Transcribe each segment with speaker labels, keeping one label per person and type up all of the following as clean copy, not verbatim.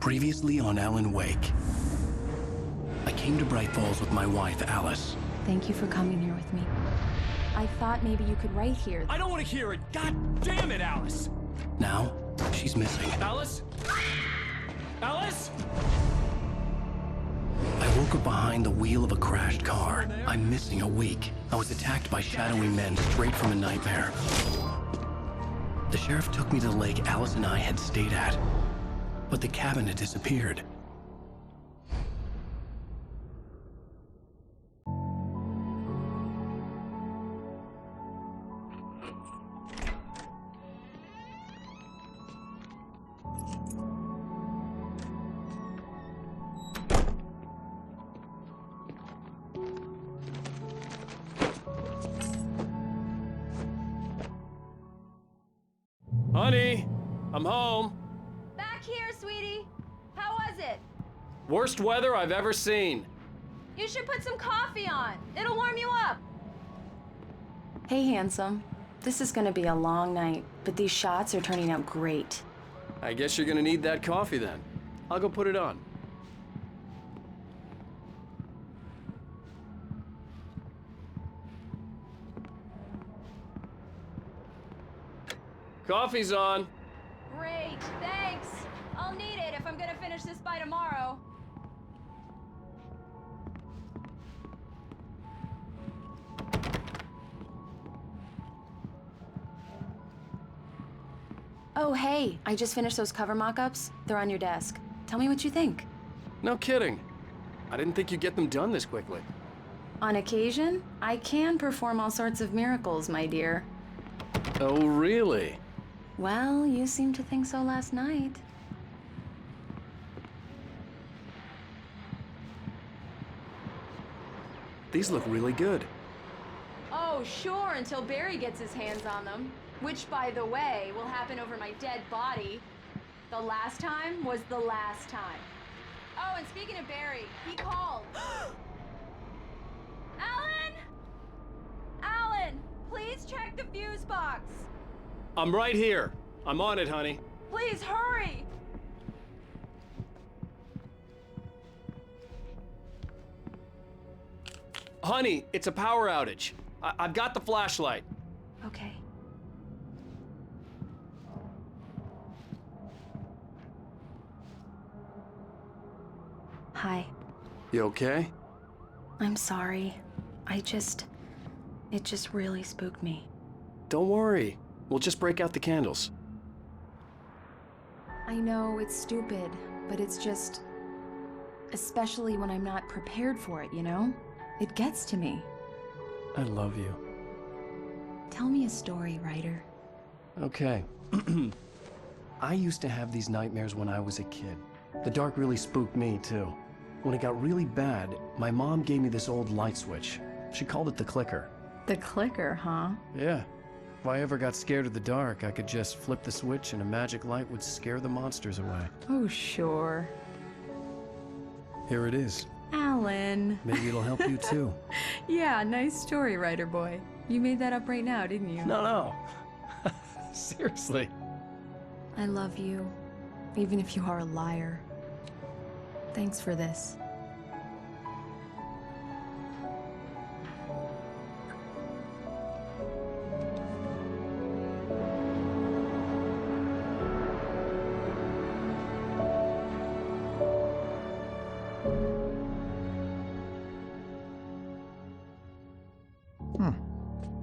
Speaker 1: Previously on Alan Wake. I came to Bright Falls with my wife, Alice.
Speaker 2: Thank you for coming here with me. I thought maybe you could write here.
Speaker 3: I don't want to hear it! God damn it, Alice!
Speaker 1: Now, she's missing.
Speaker 3: Alice? Alice?
Speaker 1: I woke up behind the wheel of a crashed car. I'm missing a week. I was attacked by shadowy men straight from a nightmare. The sheriff took me to the lake Alice and I had stayed at. But the cabin had disappeared.
Speaker 3: Honey, I'm home.
Speaker 4: Back here, sweetie. How was it?
Speaker 3: Worst weather I've ever seen.
Speaker 4: You should put some coffee on. It'll warm you up.
Speaker 2: Hey, handsome. This is gonna be a long night, but these shots are turning out great.
Speaker 3: I guess you're gonna need that coffee then. I'll go put it on. Coffee's on.
Speaker 4: Great, thanks. I'll need it if I'm gonna finish this by tomorrow.
Speaker 2: Oh, hey, I just finished those cover mock-ups. They're on your desk. Tell me what you think.
Speaker 3: No kidding. I didn't think you'd get them done this quickly.
Speaker 2: On occasion, I can perform all sorts of miracles, my dear.
Speaker 3: Oh, really?
Speaker 2: Well, you seemed to think so last night.
Speaker 3: These look really good.
Speaker 4: Oh, sure, until Barry gets his hands on them. Which, by the way, will happen over my dead body. The last time was the last time. Oh, and speaking of Barry, he called. Alan! Alan, please check the fuse box.
Speaker 3: I'm right here. I'm on it, honey.
Speaker 4: Please hurry!
Speaker 3: Honey, it's a power outage. I've got the flashlight.
Speaker 2: Okay. Hi.
Speaker 3: You okay?
Speaker 2: I'm sorry. It just really spooked me.
Speaker 3: Don't worry. We'll just break out the candles.
Speaker 2: I know it's stupid, but it's just... Especially when I'm not prepared for it, you know? It gets to me.
Speaker 3: I love you.
Speaker 2: Tell me a story, writer.
Speaker 1: Okay. I used to have these nightmares when I was a kid. The dark really spooked me, too. When it got really bad, my mom gave me this old light switch. She called it the clicker.
Speaker 2: The clicker, huh?
Speaker 1: Yeah. If I ever got scared of the dark, I could just flip the switch and a magic light would scare the monsters away.
Speaker 2: Oh, sure.
Speaker 1: Here it is.
Speaker 2: Alan.
Speaker 1: Maybe it'll help you too.
Speaker 2: Yeah, nice story, writer boy. You made that up right now, didn't you?
Speaker 1: No. Seriously.
Speaker 2: I love you, even if you are a liar. Thanks for this.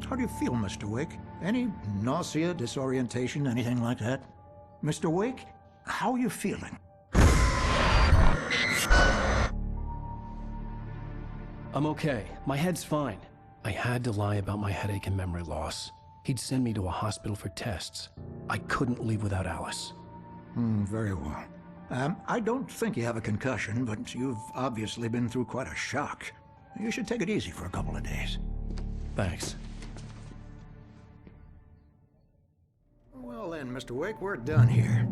Speaker 5: How do you feel, Mr. Wake? Any nausea, disorientation, anything like that? Mr. Wake, how are you feeling?
Speaker 1: I'm okay. My head's fine. I had to lie about my headache and memory loss. He'd send me to a hospital for tests. I couldn't leave without Alice.
Speaker 5: Very well. I don't think you have a concussion, but you've obviously been through quite a shock. You should take it easy for a couple of days.
Speaker 1: Thanks.
Speaker 5: Well then, Mr. Wake, we're done here.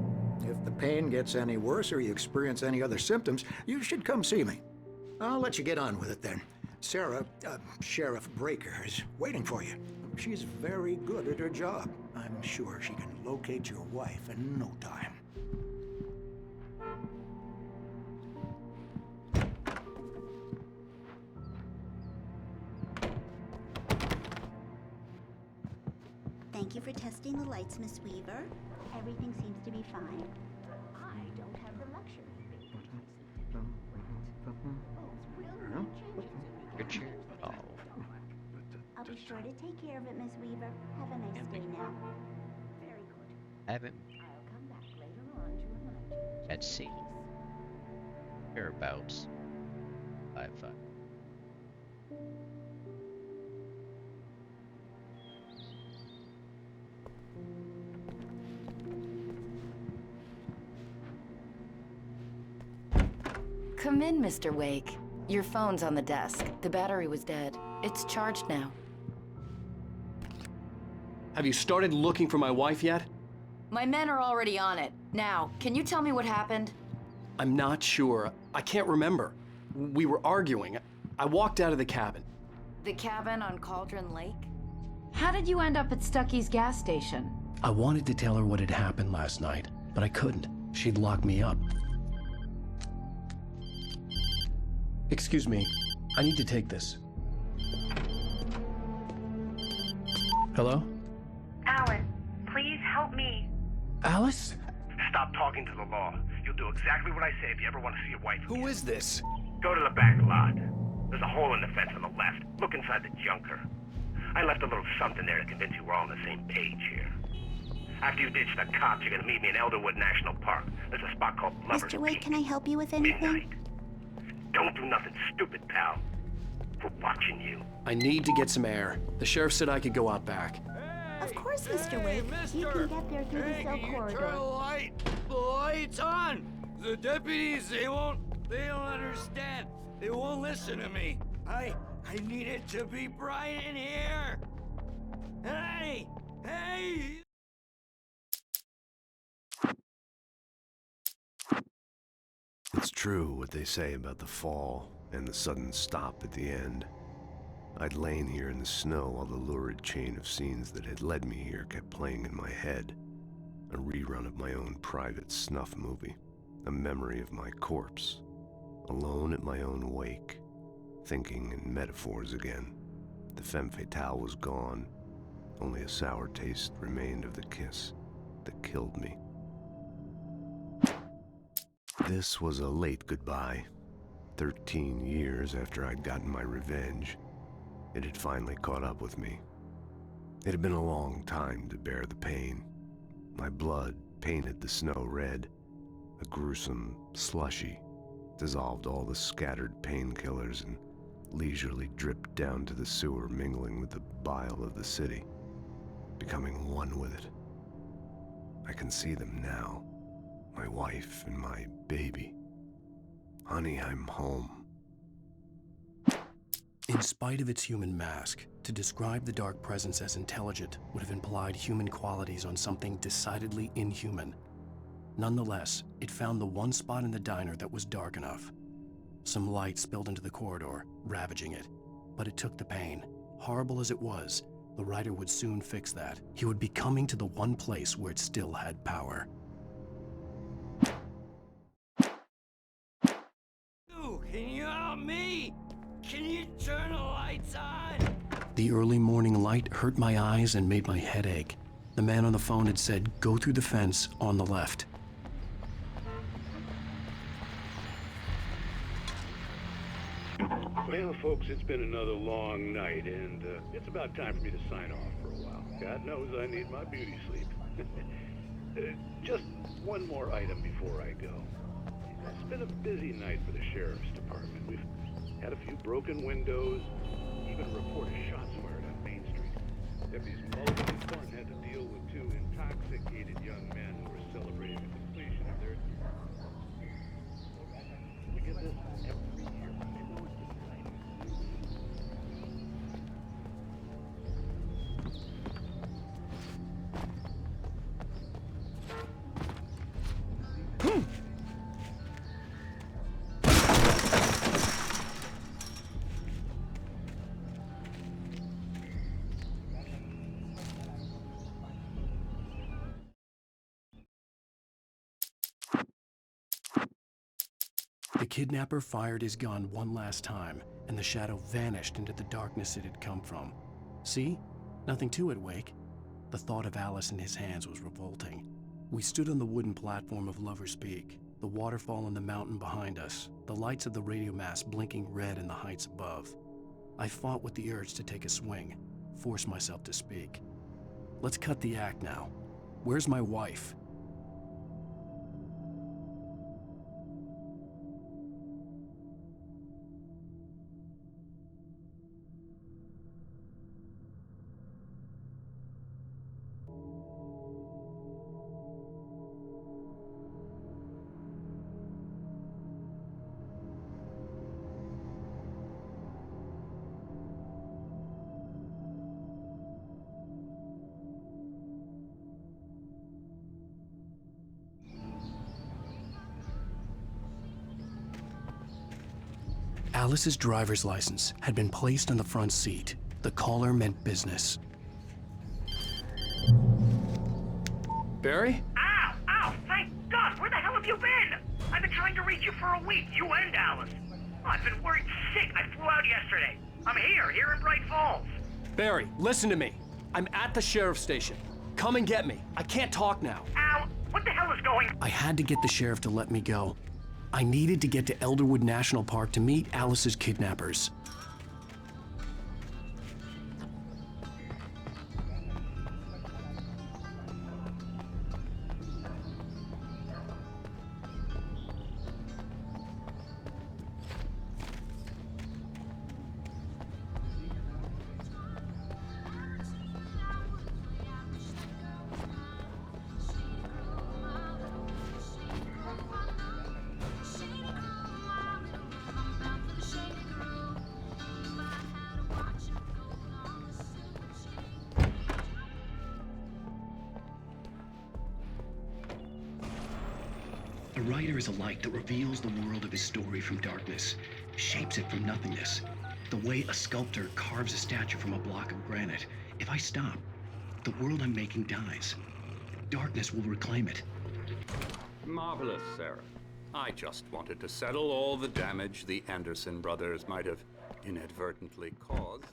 Speaker 5: If the pain gets any worse or you experience any other symptoms, you should come see me. I'll let you get on with it then. Sarah, Sheriff Breaker, is waiting for you. She's very good at her job. I'm sure she can locate your wife in no time.
Speaker 6: Thank you for testing the lights, Miss Weaver. Everything seems to be fine. I don't have the luxury of being
Speaker 7: Richard? Oh.
Speaker 6: I'll be sure to take care of it, Miss Weaver. Have a nice day now. Very good.
Speaker 7: Haven't.
Speaker 6: I'll come back later on to remind you.
Speaker 7: Let's see. Whereabouts? 5-5.
Speaker 2: Come in, Mr. Wake. Your phone's on the desk. The battery was dead. It's charged now.
Speaker 3: Have you started looking for my wife yet?
Speaker 2: My men are already on it. Now, can you tell me what happened?
Speaker 3: I'm not sure. I can't remember. We were arguing. I walked out of the cabin.
Speaker 2: The cabin on Cauldron Lake? How did you end up at Stucky's gas station?
Speaker 1: I wanted to tell her what had happened last night, but I couldn't. She'd lock me up. Excuse me, I need to take this. Hello?
Speaker 8: Alan, please help me.
Speaker 1: Alice?
Speaker 9: Stop talking to the law. You'll do exactly what I say if you ever want to see your wife again.
Speaker 3: Who is this?
Speaker 9: Go to the back lot. There's a hole in the fence on the left. Look inside the junker. I left a little something there to convince you we're all on the same page here. After you ditch the cops, you're gonna meet me in Elderwood National Park. There's a spot called Lover's
Speaker 6: Mr. Wake,
Speaker 9: Peak.
Speaker 6: can I help you with anything?
Speaker 9: Midnight. Don't do nothing stupid, pal. We're watching you.
Speaker 3: I need to get some air. The sheriff said I could go out back.
Speaker 6: Of course, Mr. Wake. You can get there through the cell corridor.
Speaker 10: The light's on! The deputies, they don't understand. They won't listen to me. I need it to be bright in here. Hey! Hey!
Speaker 11: It's true what they say about the fall and the sudden stop at the end. I'd lain here in the snow while the lurid chain of scenes that had led me here kept playing in my head. A rerun of my own private snuff movie. A memory of my corpse. Alone at my own wake. Thinking in metaphors again. The femme fatale was gone. Only a sour taste remained of the kiss that killed me. This was a late goodbye. 13 years after I'd gotten my revenge, it had finally caught up with me. It had been a long time to bear the pain. My blood painted the snow red. A gruesome slushy dissolved all the scattered painkillers and leisurely dripped down to the sewer, mingling with the bile of the city, becoming one with it. I can see them now. My wife and my baby. Honey, I'm home.
Speaker 1: In spite of its human mask, to describe the dark presence as intelligent would have implied human qualities on something decidedly inhuman. Nonetheless, it found the one spot in the diner that was dark enough. Some light spilled into the corridor, ravaging it. But it took the pain. Horrible as it was, the writer would soon fix that. He would be coming to the one place where it still had power.
Speaker 10: Can you help me? Can you turn the lights on?
Speaker 1: The early morning light hurt my eyes and made my head ache. The man on the phone had said, "Go through the fence on the left."
Speaker 12: Well, folks, it's been another long night, and it's about time for me to sign off for a while. God knows I need my beauty sleep. Just one more item before I go. It's been a busy night for the sheriff's department. We've had a few broken windows, even a report of shots fired on Main Street. Deputies Mulligan and Thornton had to deal with two intoxicated young men who were celebrating the completion of their... We get this every year. I know it's exciting.
Speaker 1: The kidnapper fired his gun one last time, and the shadow vanished into the darkness it had come from. See? Nothing to it, Wake. The thought of Alice in his hands was revolting. We stood on the wooden platform of Lover's Peak, the waterfall and the mountain behind us, the lights of the radio mast blinking red in the heights above. I fought with the urge to take a swing, force myself to speak. Let's cut the act now. Where's my wife? Alice's driver's license had been placed on the front seat. The caller meant business.
Speaker 3: Barry?
Speaker 9: Ow! Ow! Thank God! Where the hell have you been? I've been trying to reach you for a week, you and Alice. Oh, I've been worried sick. I flew out yesterday. I'm here in Bright Falls.
Speaker 3: Barry, listen to me. I'm at the sheriff's station. Come and get me. I can't talk now.
Speaker 9: Ow! What the hell is going on?
Speaker 1: I had to get the sheriff to let me go. I needed to get to Elderwood National Park to meet Alice's kidnappers. A writer is a light that reveals the world of his story from darkness, shapes it from nothingness. The way a sculptor carves a statue from a block of granite. If I stop, the world I'm making dies. Darkness will reclaim it.
Speaker 13: Marvelous, Sarah. I just wanted to settle all the damage the Anderson brothers might have inadvertently caused.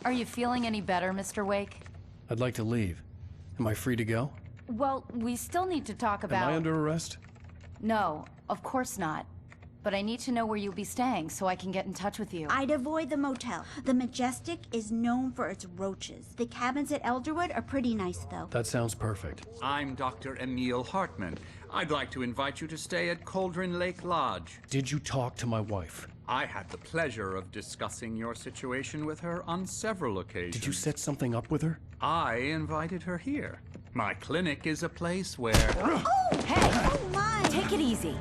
Speaker 2: Are you feeling any better, Mr. Wake?
Speaker 1: I'd like to leave. Am I free to go?
Speaker 2: Well, we still need to talk about...
Speaker 1: Am I under arrest?
Speaker 2: No, of course not. But I need to know where you'll be staying so I can get in touch with you.
Speaker 6: I'd avoid the motel. The Majestic is known for its roaches. The cabins at Elderwood are pretty nice, though.
Speaker 1: That sounds perfect.
Speaker 13: I'm Dr. Emil Hartman. I'd like to invite you to stay at Cauldron Lake Lodge.
Speaker 1: Did you talk to my wife?
Speaker 13: I had the pleasure of discussing your situation with her on several occasions.
Speaker 1: Did you set something up with her?
Speaker 13: I invited her here. My clinic is a place where...
Speaker 6: Oh! Hey! Oh, my!
Speaker 2: Take it easy.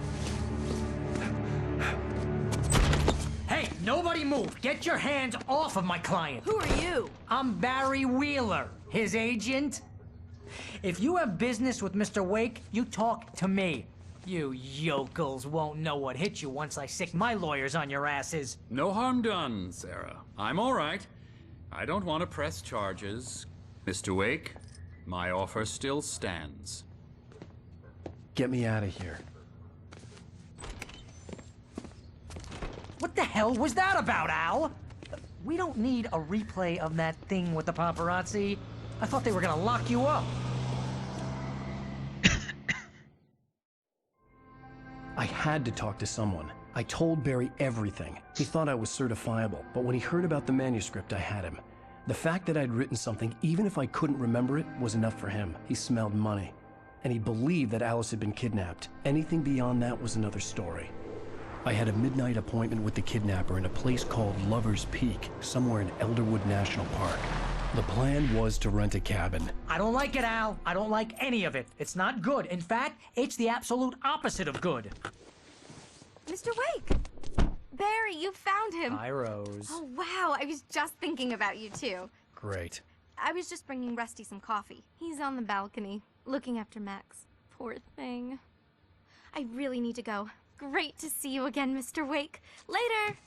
Speaker 14: Hey, nobody move! Get your hands off of my client!
Speaker 4: Who are you?
Speaker 14: I'm Barry Wheeler, his agent. If you have business with Mr. Wake, you talk to me. You yokels won't know what hit you once I sick my lawyers on your asses.
Speaker 13: No harm done, Sarah. I'm all right. I don't want to press charges. Mr. Wake, my offer still stands.
Speaker 1: Get me out of here.
Speaker 14: What the hell was that about, Al? We don't need a replay of that thing with the paparazzi. I thought they were gonna lock you up.
Speaker 1: I had to talk to someone. I told Barry everything. He thought I was certifiable, but when he heard about the manuscript, I had him. The fact that I'd written something, even if I couldn't remember it, was enough for him. He smelled money. And he believed that Alice had been kidnapped. Anything beyond that was another story. I had a midnight appointment with the kidnapper in a place called Lover's Peak, somewhere in Elderwood National Park. The plan was to rent a cabin.
Speaker 14: I don't like it, Al. I don't like any of it. It's not good. In fact, it's the absolute opposite of good.
Speaker 15: Mr. Wake! Barry, you found him!
Speaker 14: Hi, Rose.
Speaker 15: Oh, wow. I was just thinking about you, too.
Speaker 1: Great.
Speaker 15: I was just bringing Rusty some coffee. He's on the balcony, looking after Max. Poor thing. I really need to go. Great to see you again, Mr. Wake. Later!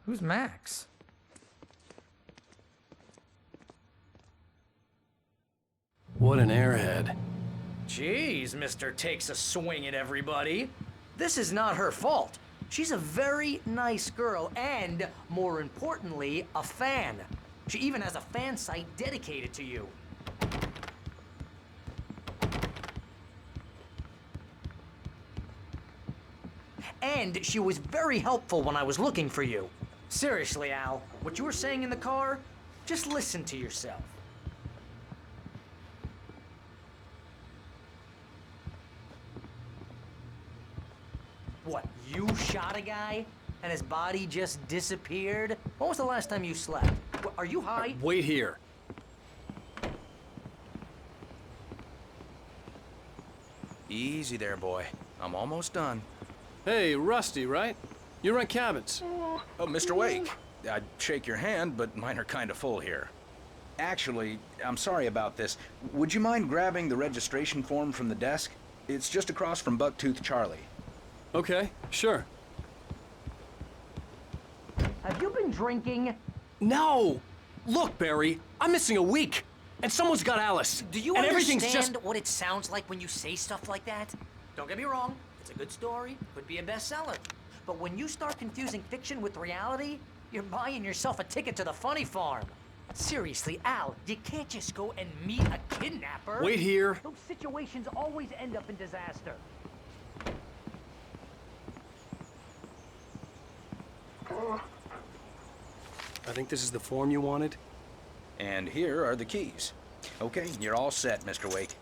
Speaker 14: Who's Max?
Speaker 1: What an airhead.
Speaker 14: Jeez, Mr. Takes a swing at everybody. This is not her fault. She's a very nice girl and, more importantly, a fan. She even has a fan site dedicated to you. And she was very helpful when I was looking for you. Seriously, Al, what you were saying in the car, just listen to yourself. What, you shot a guy and his body just disappeared? When was the last time you slept? Are you high?
Speaker 3: Wait here.
Speaker 16: Easy there, boy. I'm almost done.
Speaker 3: Hey, Rusty, right? You rent cabins.
Speaker 16: Oh, Mr. Wake. I'd shake your hand, but mine are kind of full here. Actually, I'm sorry about this. Would you mind grabbing the registration form from the desk? It's just across from Bucktooth Charlie.
Speaker 3: Okay, sure.
Speaker 14: Have you been drinking?
Speaker 3: No! Look, Barry, I'm missing a week, and someone's got Alice.
Speaker 14: Do you
Speaker 3: and
Speaker 14: understand
Speaker 3: everything's just...
Speaker 14: what it sounds like when you say stuff like that? Don't get me wrong, it's a good story, could be a bestseller. But when you start confusing fiction with reality, you're buying yourself a ticket to the funny farm. Seriously, Al, you can't just go and meet a kidnapper.
Speaker 3: Wait here.
Speaker 14: Those situations always end up in disaster.
Speaker 3: I think this is the form you wanted.
Speaker 16: And here are the keys. Okay, you're all set, Mr. Wake.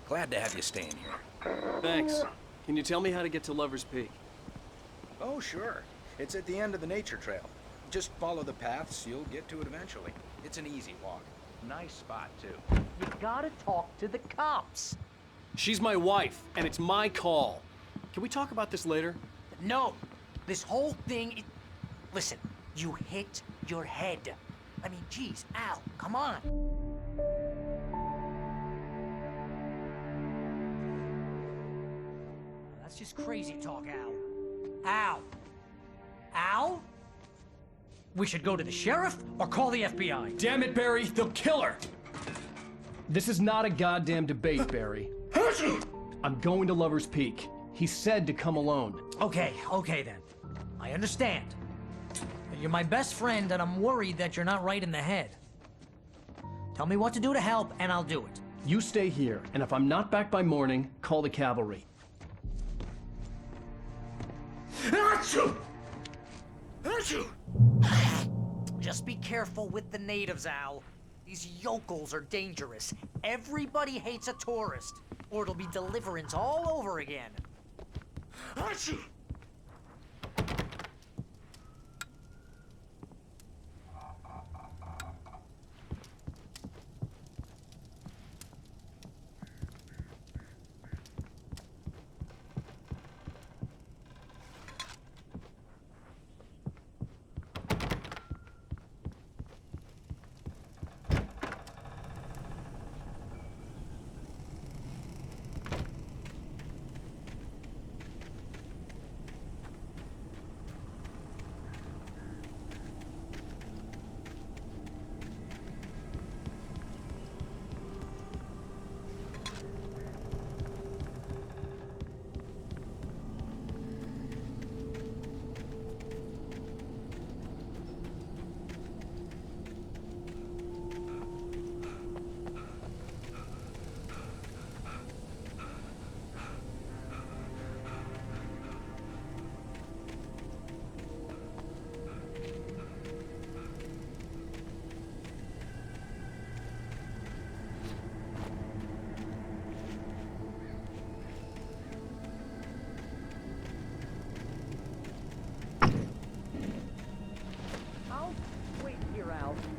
Speaker 16: Glad to have you staying here.
Speaker 3: Thanks. Can you tell me how to get to Lover's Peak?
Speaker 16: Oh, sure. It's at the end of the nature trail. Just follow the paths, you'll get to it eventually. It's an easy walk. Nice spot, too.
Speaker 14: You gotta talk to the cops.
Speaker 3: She's my wife, and it's my call. Can we talk about this later?
Speaker 14: No. This whole thing... Listen, you hit your head. I mean, geez, Al, come on. That's just crazy talk, Al. Al? Al? We should go to the sheriff or call the FBI.
Speaker 3: Damn it, Barry, they'll kill her! This is not a goddamn debate, Barry. I'm going to Lover's Peak. He said to come alone.
Speaker 14: Okay then. I understand. But you're my best friend, and I'm worried that you're not right in the head. Tell me what to do to help, and I'll do it.
Speaker 3: You stay here, and if I'm not back by morning, call the cavalry.
Speaker 14: Achoo! Achoo! Just be careful with the natives, Al. These yokels are dangerous. Everybody hates a tourist, or it'll be Deliverance all over again. Achoo!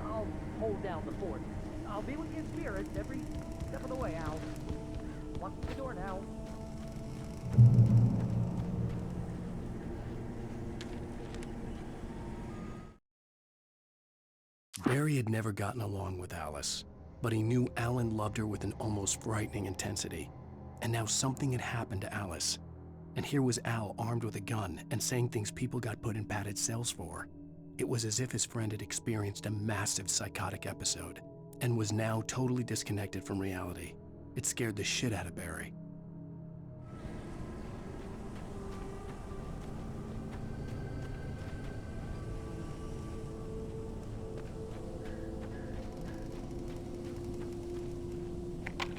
Speaker 14: I'll hold down the fort. I'll be with you in spirit every step of the way, Al. Walk through the door now.
Speaker 1: Barry had never gotten along with Alice, but he knew Alan loved her with an almost frightening intensity. And now something had happened to Alice. And here was Al armed with a gun and saying things people got put in padded cells for. It was as if his friend had experienced a massive psychotic episode and was now totally disconnected from reality. It scared the shit out of Barry.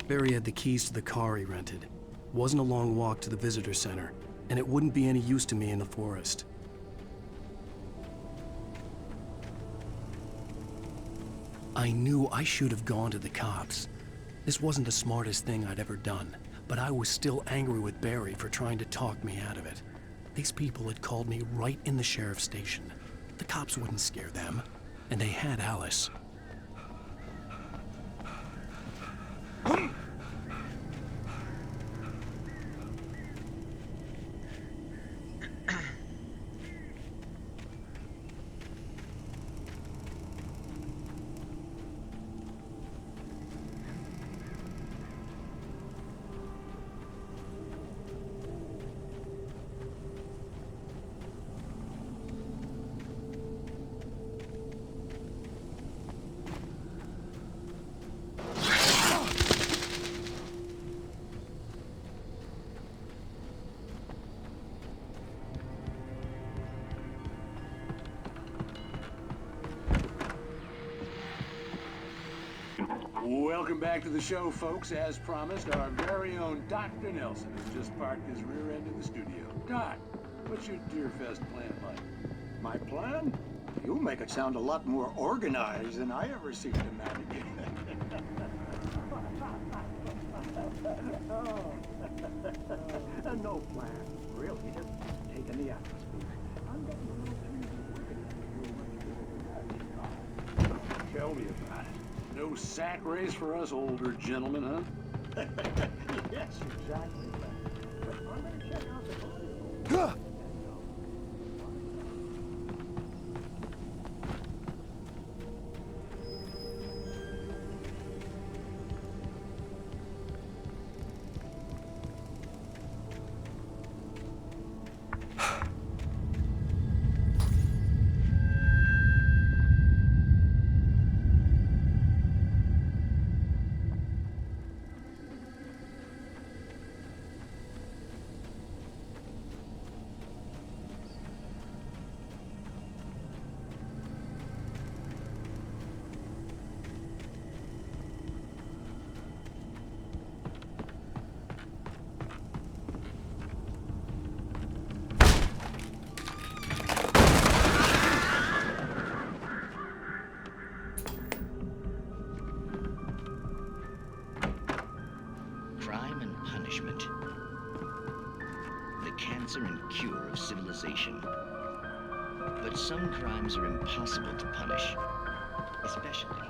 Speaker 1: Barry had the keys to the car he rented. Wasn't a long walk to the visitor center, and it wouldn't be any use to me in the forest. I knew I should have gone to the cops. This wasn't the smartest thing I'd ever done, but I was still angry with Barry for trying to talk me out of it. These people had called me right in the sheriff's station. The cops wouldn't scare them, and they had Alice.
Speaker 12: Welcome back to the show, folks. As promised, our very own Dr. Nelson has just parked his rear end in the studio. Doc, what's your Deerfest plan like?
Speaker 5: My plan? You make it sound a lot more organized than I ever seem to manage. No plan. Really, just taking the atmosphere. I'm getting a little too
Speaker 12: Tell me about it. No sack race for us older gentlemen, huh?
Speaker 5: Yes, exactly. But I'm going to check out the photo.
Speaker 17: Crime and punishment. The cancer and cure of civilization. But some crimes are impossible to punish, especially.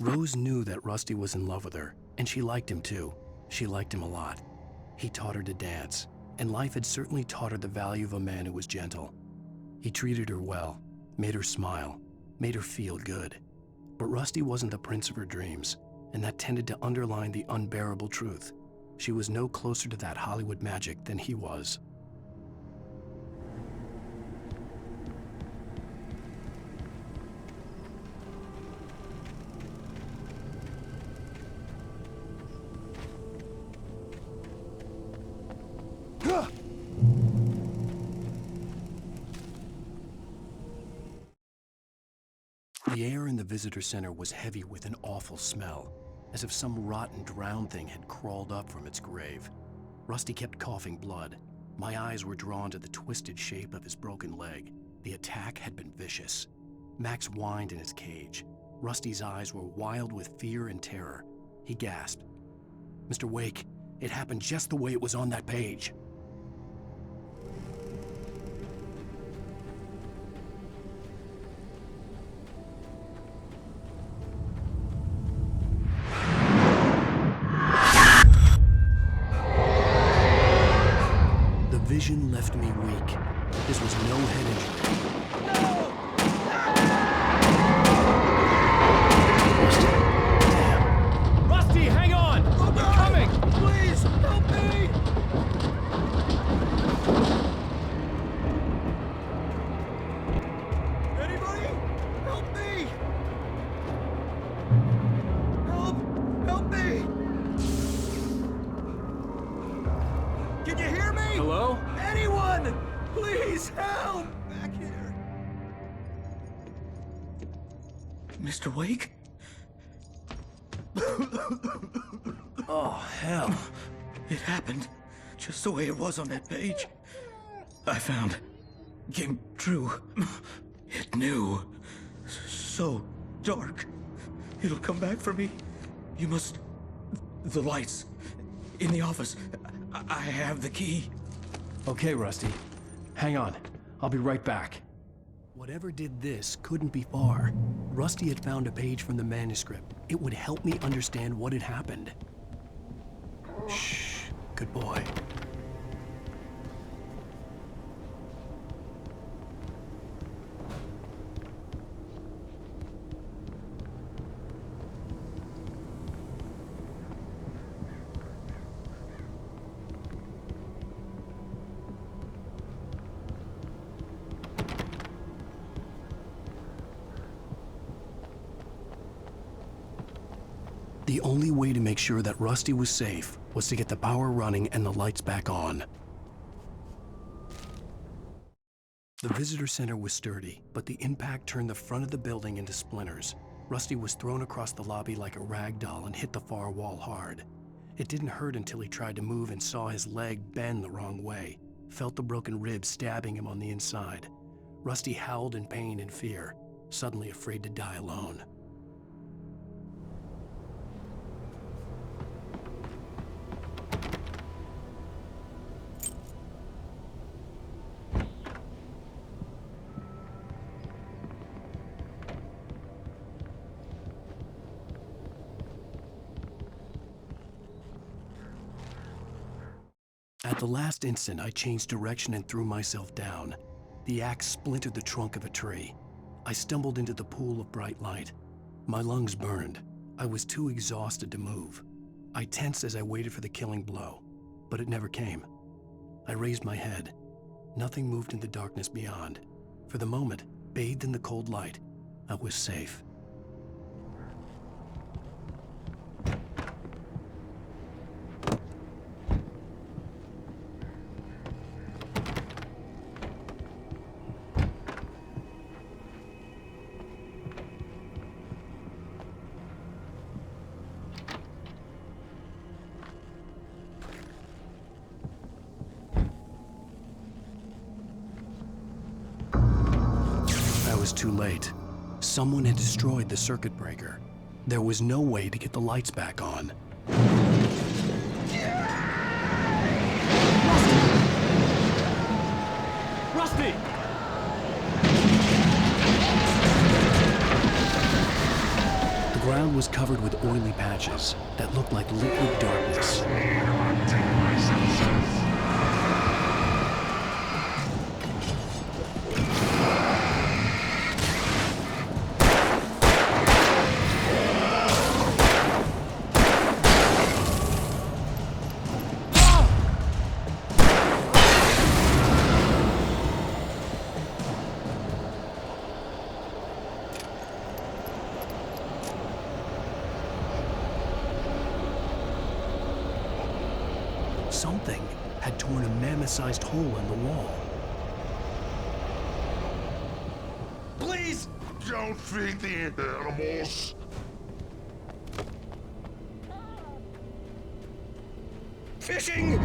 Speaker 1: Rose knew that Rusty was in love with her, and she liked him too. She liked him a lot. He taught her to dance, and life had certainly taught her the value of a man who was gentle. He treated her well, made her smile, made her feel good. But Rusty wasn't the prince of her dreams, and that tended to underline the unbearable truth. She was no closer to that Hollywood magic than he was. The air in the visitor center was heavy with an awful smell, as if some rotten drowned thing had crawled up from its grave. Rusty kept coughing blood. My eyes were drawn to the twisted shape of his broken leg. The attack had been vicious. Max whined in his cage. Rusty's eyes were wild with fear and terror. He gasped. "Mr. Wake, it happened just the way it was on that page." The vision left me weak. no head injury.
Speaker 3: Rusty, hang on! I'm coming!
Speaker 10: Please, help me! Anybody? Help me! Help me! Can you hear me?
Speaker 3: Hello?
Speaker 10: Anyone! Please help! Back here. Mr. Wake?
Speaker 1: Oh, hell.
Speaker 10: It happened just the way it was on that page. I found. Came true. It knew. So dark. It'll come back for me. You must. The lights. In the office. I have the key.
Speaker 1: Okay, Rusty. Hang on. I'll be right back. Whatever did this couldn't be far. Rusty had found a page from the manuscript. It would help me understand what had happened. Shh. Good boy. The only way to make sure that Rusty was safe was to get the power running and the lights back on. The visitor center was sturdy, but the impact turned the front of the building into splinters. Rusty was thrown across the lobby like a rag doll and hit the far wall hard. It didn't hurt until he tried to move and saw his leg bend the wrong way, felt the broken ribs stabbing him on the inside. Rusty howled in pain and fear, suddenly afraid to die alone. At the last instant, I changed direction and threw myself down. The axe splintered the trunk of a tree. I stumbled into the pool of bright light. My lungs burned. I was too exhausted to move. I tensed as I waited for the killing blow, but it never came. I raised my head. Nothing moved in the darkness beyond. For the moment, bathed in the cold light, I was safe. Too late. Someone had destroyed the circuit breaker. There was no way to get the lights back on.
Speaker 3: Rusty!
Speaker 1: The ground was covered with oily patches that looked like liquid darkness. Something had torn a mammoth-sized hole in the wall.
Speaker 10: Please!
Speaker 18: Don't feed the animals!
Speaker 10: Fishing!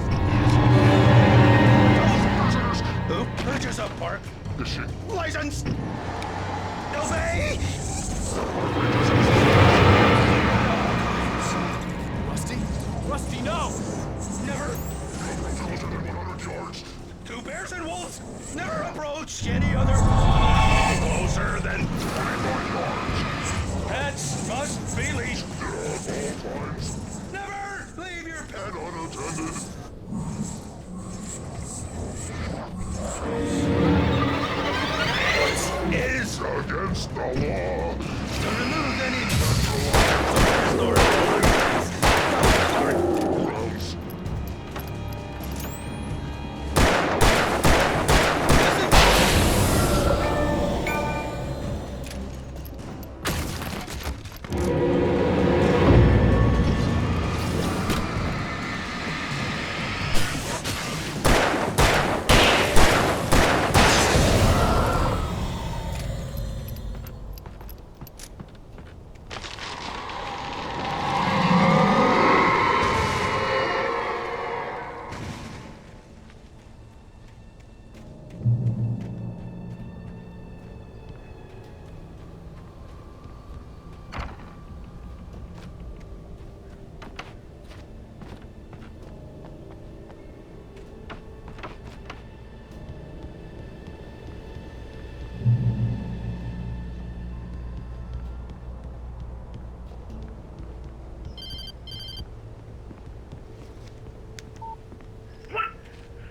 Speaker 10: Who purchased a park?
Speaker 18: Fishing.
Speaker 10: License! Obey!
Speaker 3: Rusty? Rusty, no!
Speaker 10: Never! Two bears and wolves never approached any other closer than 24 yards. Pets must be leashed. Never leave your pet unattended.
Speaker 18: against the law.
Speaker 10: To remove any authority.
Speaker 18: Gross.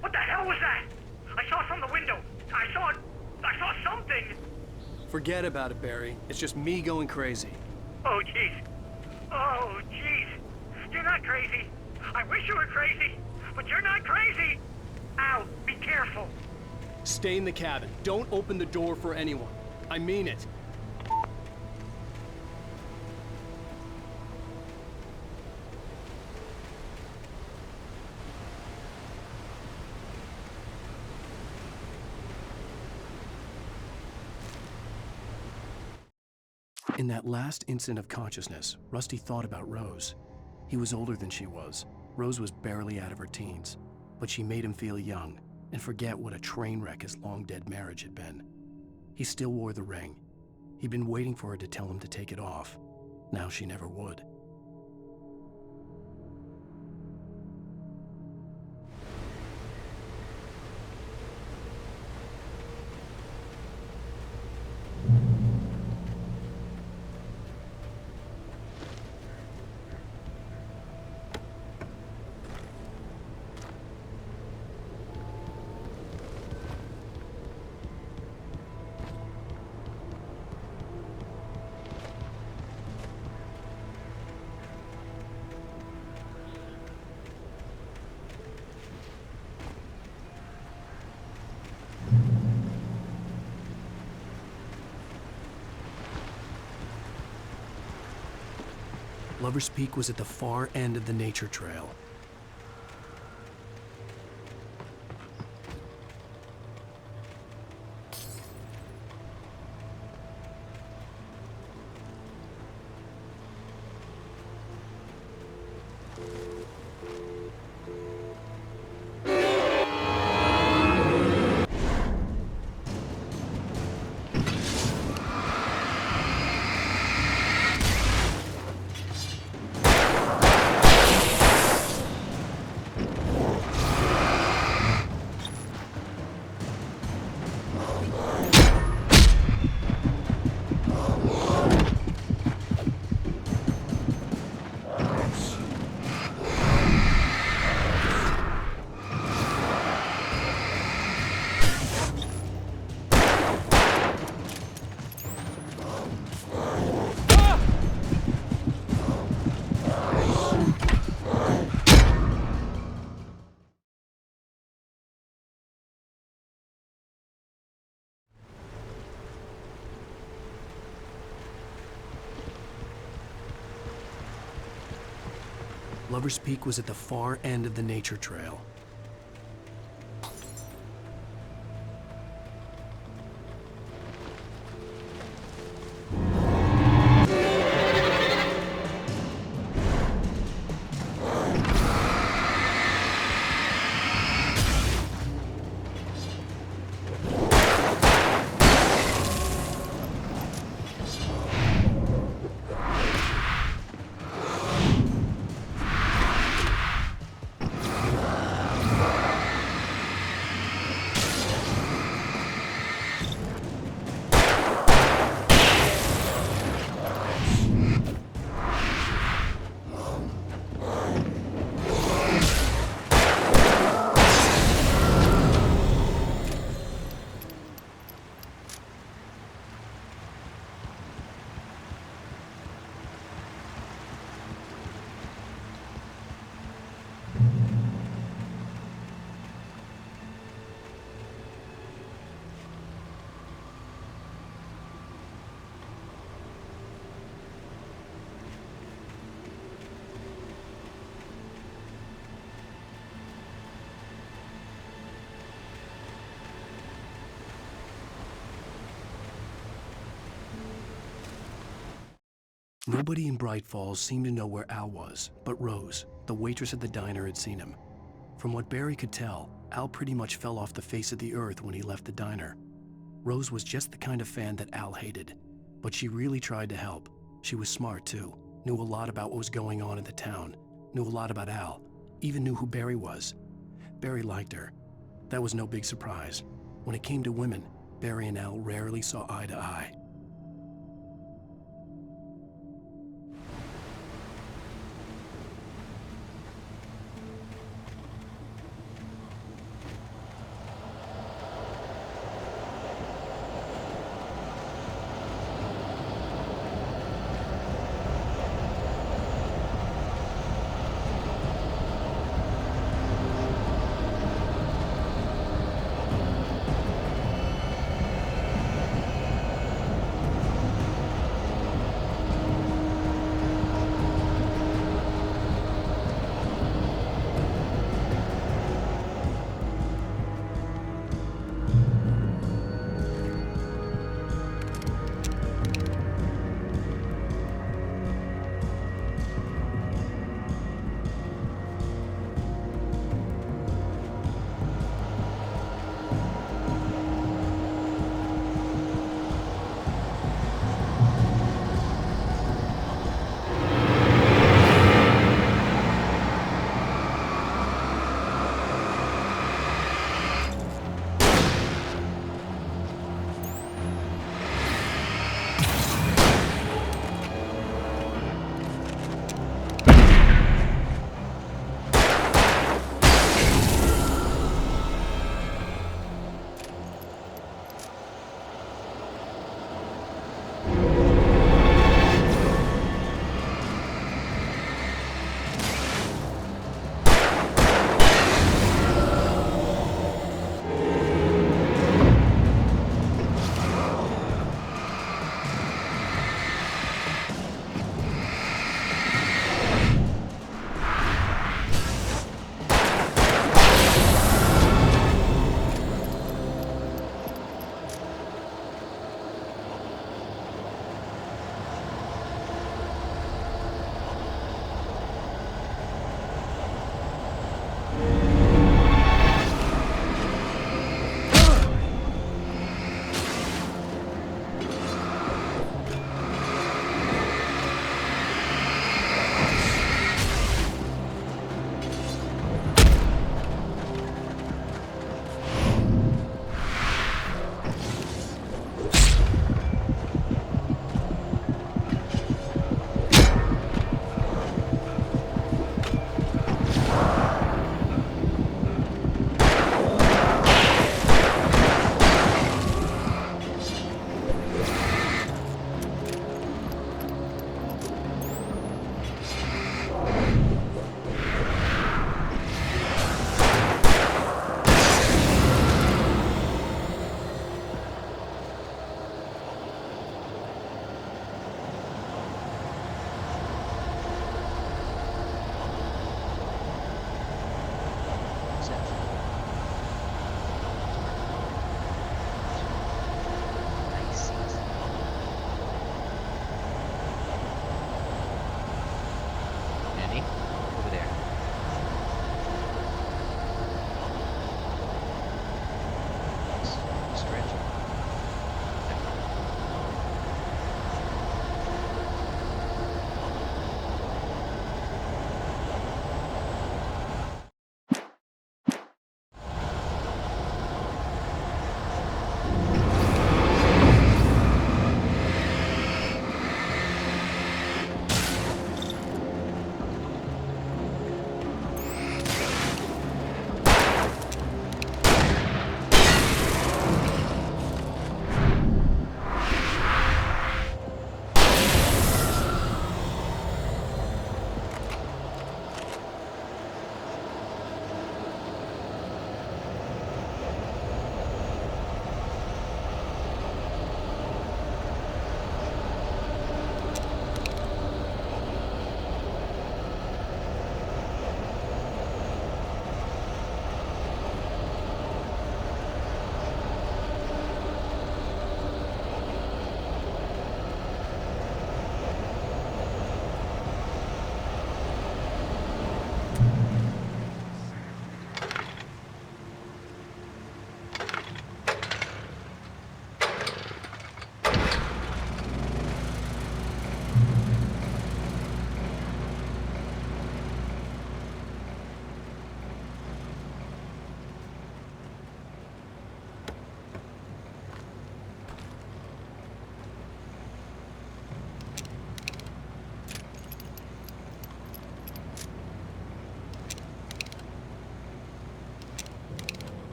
Speaker 9: What the hell was that? I saw it from the window. I saw something.
Speaker 3: Forget about it, Barry. It's just me going crazy.
Speaker 9: Oh, jeez. Oh, jeez. You're not crazy. I wish you were crazy, but you're not crazy. Ow, be careful.
Speaker 3: Stay in the cabin. Don't open the door for anyone. I mean it. In that last instant of consciousness, Rusty thought about Rose. He was older than she was. Rose was barely out of her teens, but she made him feel young and forget what a train wreck his long-dead marriage had been. He still wore the ring. He'd been waiting for her to tell him to take it off. Now she never would. Lover's Peak was at the far end of the nature trail. Lover's Peak was at the far end of the nature trail. Nobody in Bright Falls seemed to know where Al was, but Rose, the waitress at the diner, had seen him. From what Barry could tell, Al pretty much fell off the face of the earth when he left the diner. Rose was just the kind of fan that Al hated, but she really tried to help. She was smart too, knew a lot about what was going on in the town, knew a lot about Al, even knew who Barry was. Barry liked her. That was no big surprise. When it came to women, Barry and Al rarely saw eye to eye.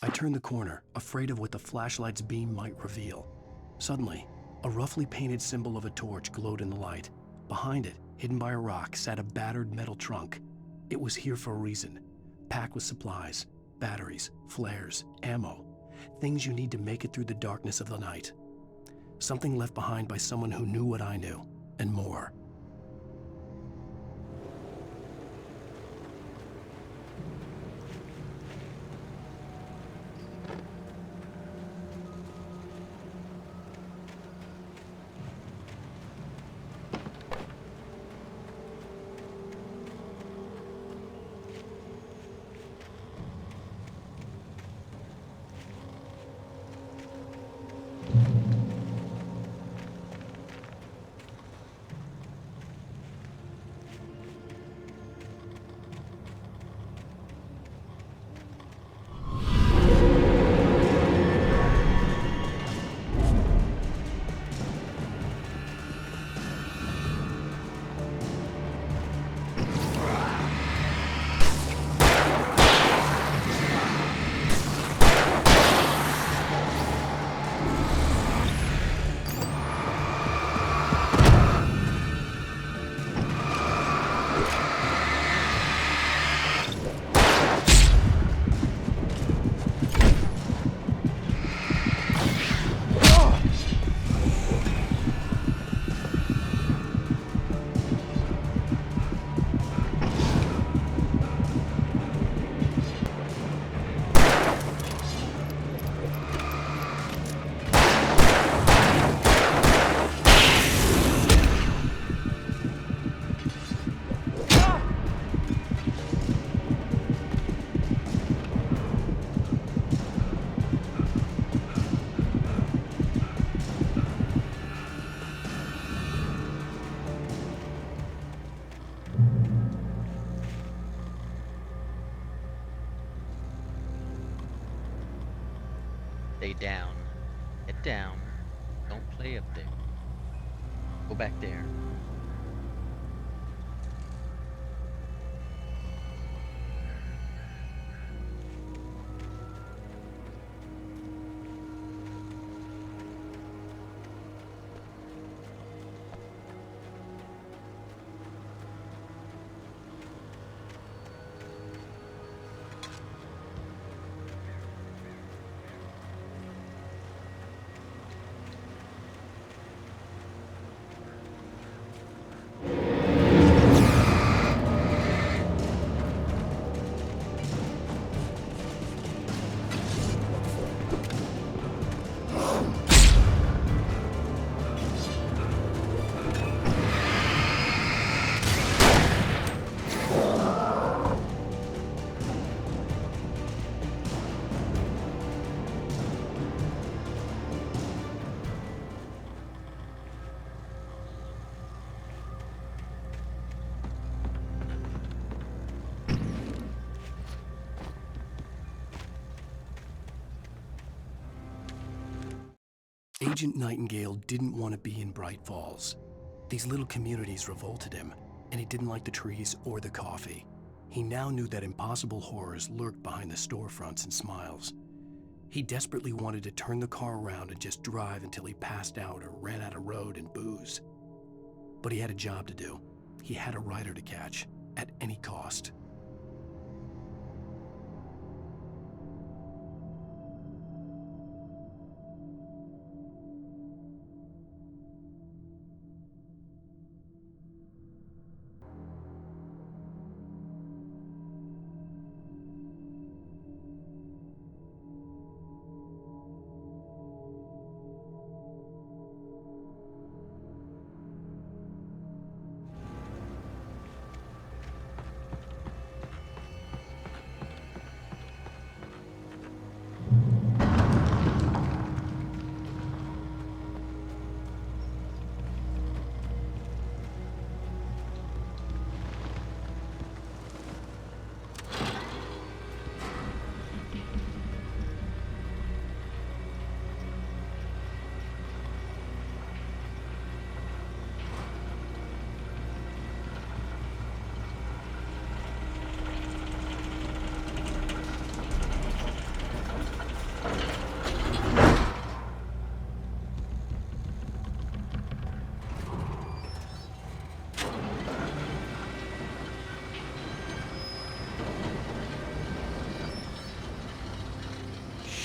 Speaker 3: I turned the corner, afraid of what the flashlight's beam might reveal. Suddenly, a roughly painted symbol of a torch glowed in the light. Behind it, hidden by a rock, sat a battered metal trunk. It was here for a reason, packed with supplies, batteries, flares, ammo, things you need to make it through the darkness of the night. Something left behind by someone who knew what I knew, and more.
Speaker 7: Stay down. Head down. Don't play up there. Go back there.
Speaker 3: Agent Nightingale didn't want to be in Bright Falls. These little communities revolted him, and he didn't like the trees or the coffee. He now knew that impossible horrors lurked behind the storefronts and smiles. He desperately wanted to turn the car around and just drive until he passed out or ran out of road and booze. But he had a job to do. He had a rider to catch, at any cost.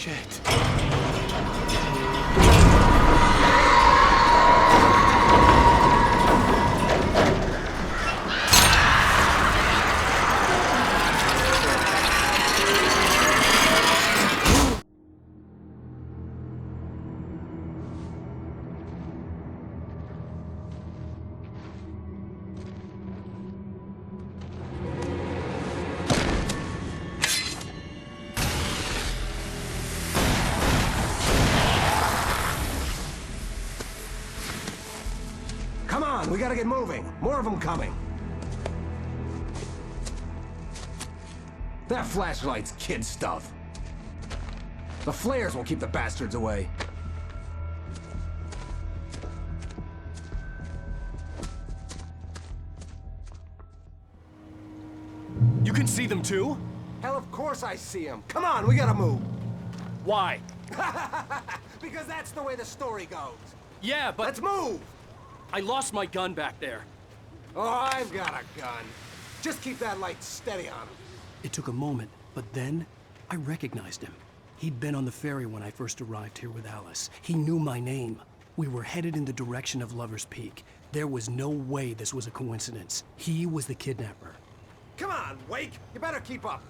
Speaker 3: Shit.
Speaker 19: Come on, we gotta get moving. More of them coming. That flashlight's kid stuff. The flares will keep the bastards away.
Speaker 3: You can see them too?
Speaker 19: Hell, of course I see them. Come on, we gotta move.
Speaker 3: Why?
Speaker 19: Because that's the way the story goes.
Speaker 3: Yeah, but...
Speaker 19: Let's move!
Speaker 3: I lost my gun back there.
Speaker 19: Oh, I've got a gun. Just keep that light steady on him.
Speaker 3: It took a moment, but then I recognized him. He'd been on the ferry when I first arrived here with Alice. He knew my name. We were headed in the direction of Lover's Peak. There was no way this was a coincidence. He was the kidnapper.
Speaker 19: Come on, Wake! You better keep up.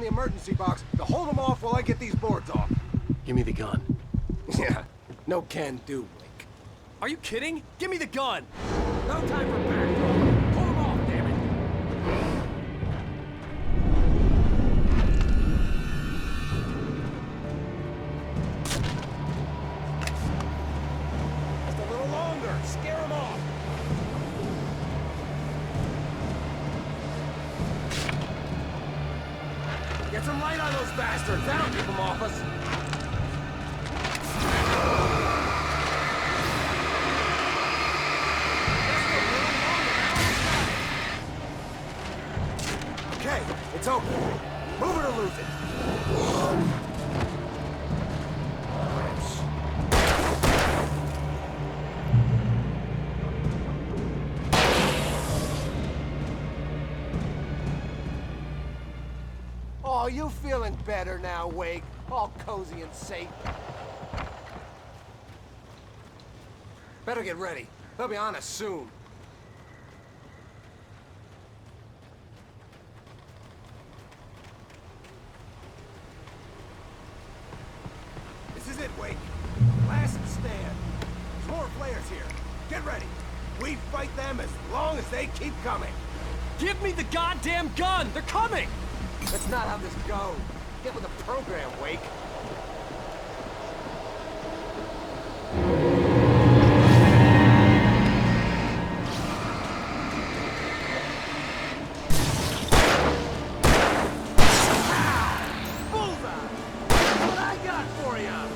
Speaker 19: Emergency box to hold them off while I get these boards off.
Speaker 3: Give me the gun.
Speaker 19: Yeah, no can do, Wake.
Speaker 3: Are you kidding? Give me the gun!
Speaker 19: No time for back talk. Pull them off, damn it! Just a little longer. Scare them off. Get some light on those bastards. That'll keep them off us. Okay, it's open. Move it or lose it. Oh, you feeling better now, Wake? All cozy and safe. Better get ready. They'll be on us soon. This is it, Wake. Last stand. There's more players here. Get ready. We fight them as long as they keep coming.
Speaker 3: Give me the goddamn gun! They're coming!
Speaker 19: That's not how this goes. Get with the program, Wake. Bullseye! What I got for you!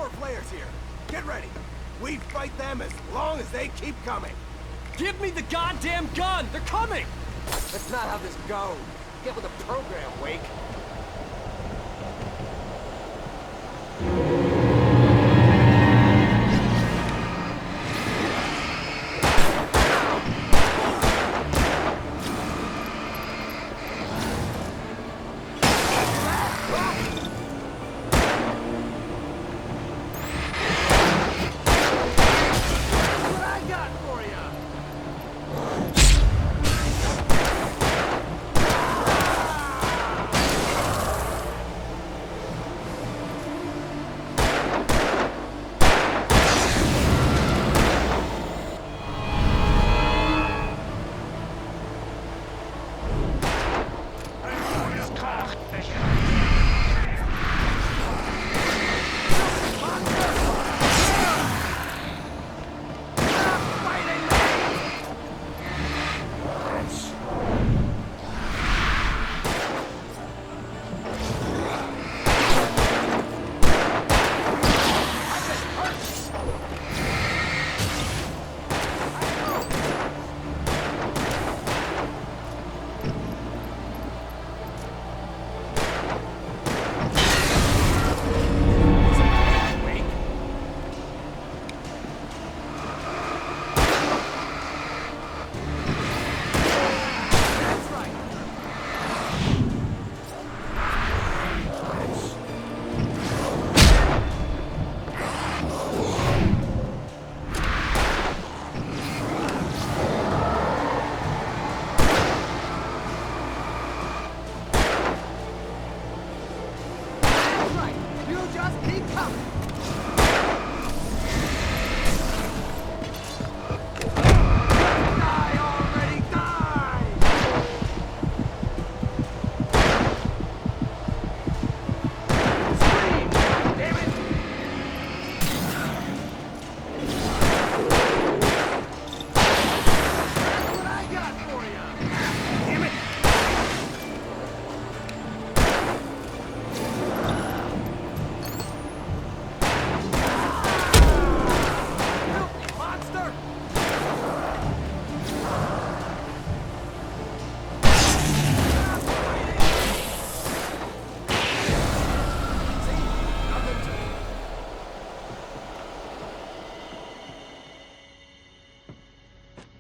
Speaker 19: more flares here. Get ready. We fight them as long as they keep coming.
Speaker 10: Give me the goddamn gun! They're coming!
Speaker 19: That's not how this goes. Get with the program, Wake.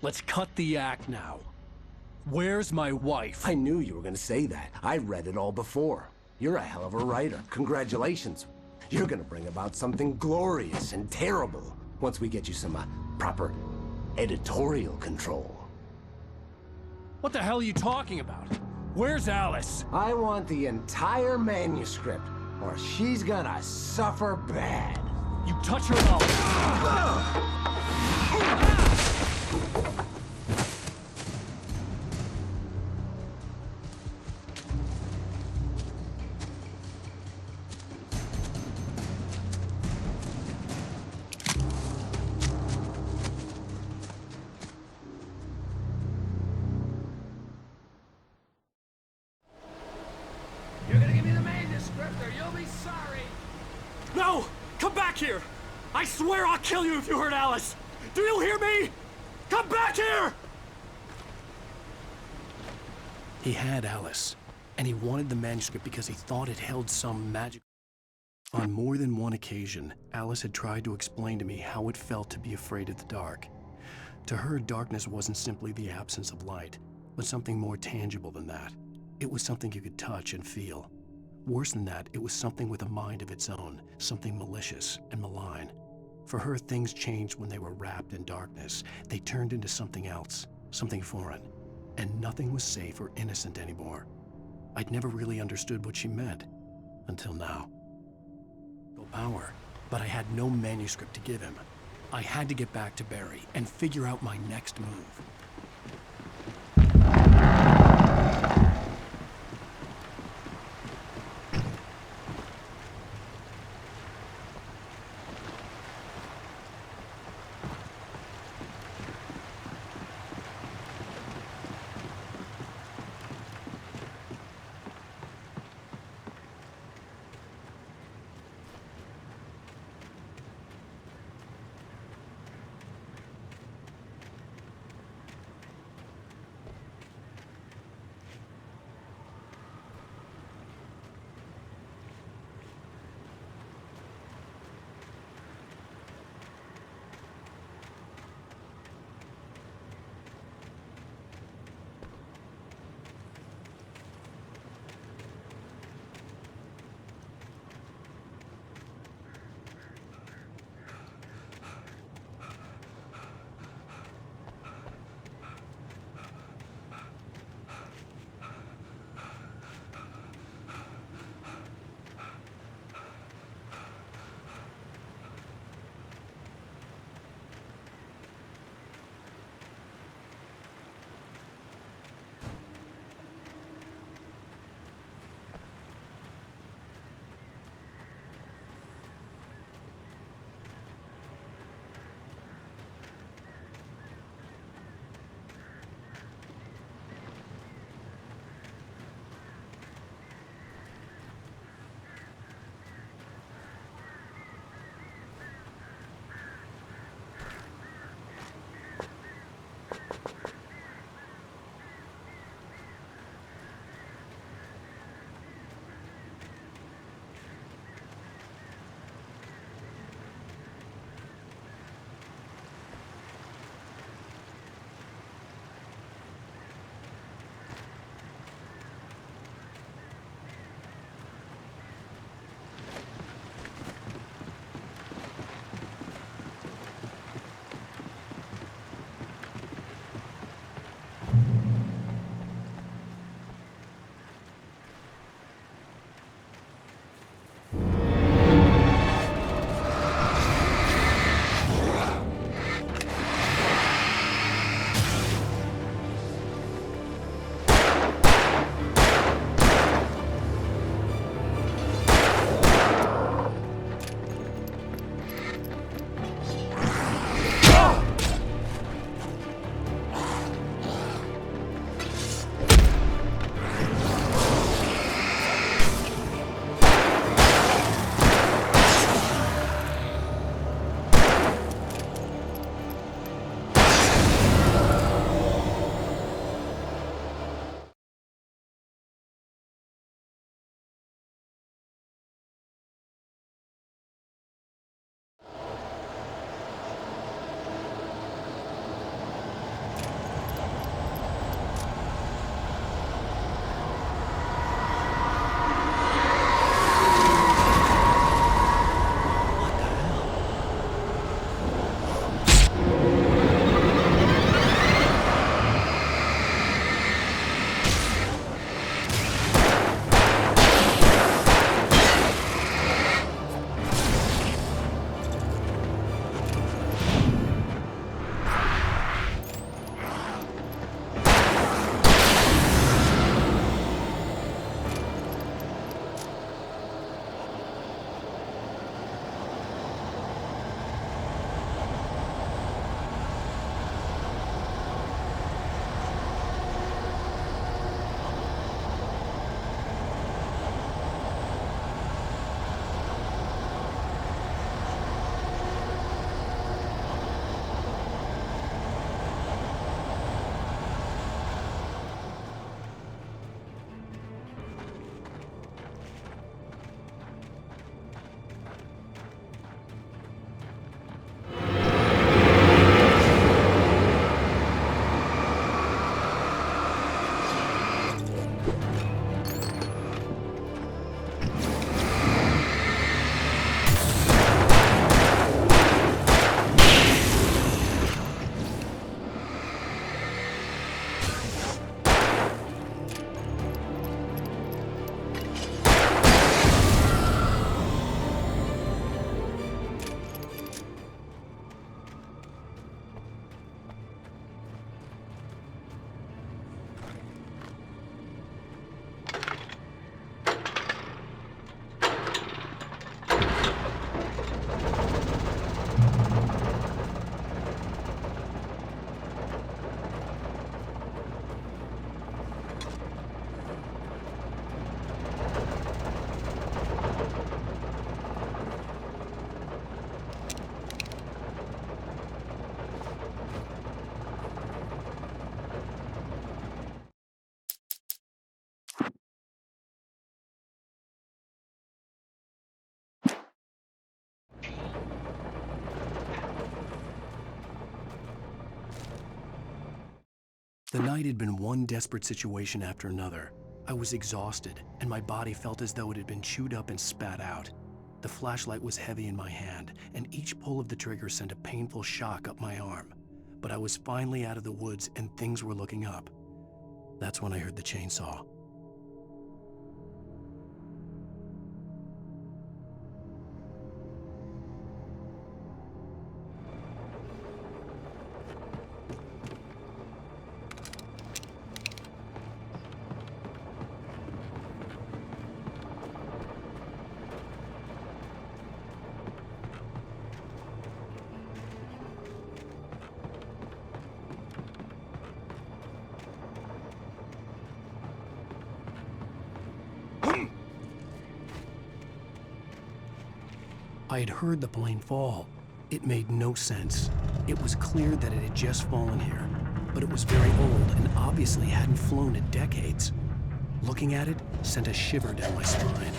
Speaker 3: Let's cut the act now. Where's my wife?
Speaker 20: I knew you were gonna say that. I read it all before. You're a hell of a writer. Congratulations. You're gonna bring about something glorious and terrible once we get you some proper editorial control.
Speaker 3: What the hell are you talking about? Where's Alice?
Speaker 20: I want the entire manuscript, or she's gonna suffer bad.
Speaker 3: You touch her up.
Speaker 10: You're gonna give me the manuscript or you'll be sorry! No! Come back here! I swear I'll kill you if you hurt Alice! Do you hear me? Come back here!
Speaker 3: He had Alice, and he wanted the manuscript because he thought it held some magic. On more than one occasion, Alice had tried to explain to me how it felt to be afraid of the dark. To her, darkness wasn't simply the absence of light, but something more tangible than that. It was something you could touch and feel. Worse than that, it was something with a mind of its own, something malicious and malign. For her, things changed when they were wrapped in darkness. They turned into something else, something foreign, and nothing was safe or innocent anymore. I'd never really understood what she meant, until now. Power, but I had no manuscript to give him. I had to get back to Barry and figure out my next move. The night had been one desperate situation after another. I was exhausted, and my body felt as though it had been chewed up and spat out. The flashlight was heavy in my hand, and each pull of the trigger sent a painful shock up my arm. But I was finally out of the woods, and things were looking up. That's when I heard the chainsaw. I had heard the plane fall. It made no sense. It was clear that it had just fallen here, but it was very old and obviously hadn't flown in decades. Looking at it sent a shiver down my spine.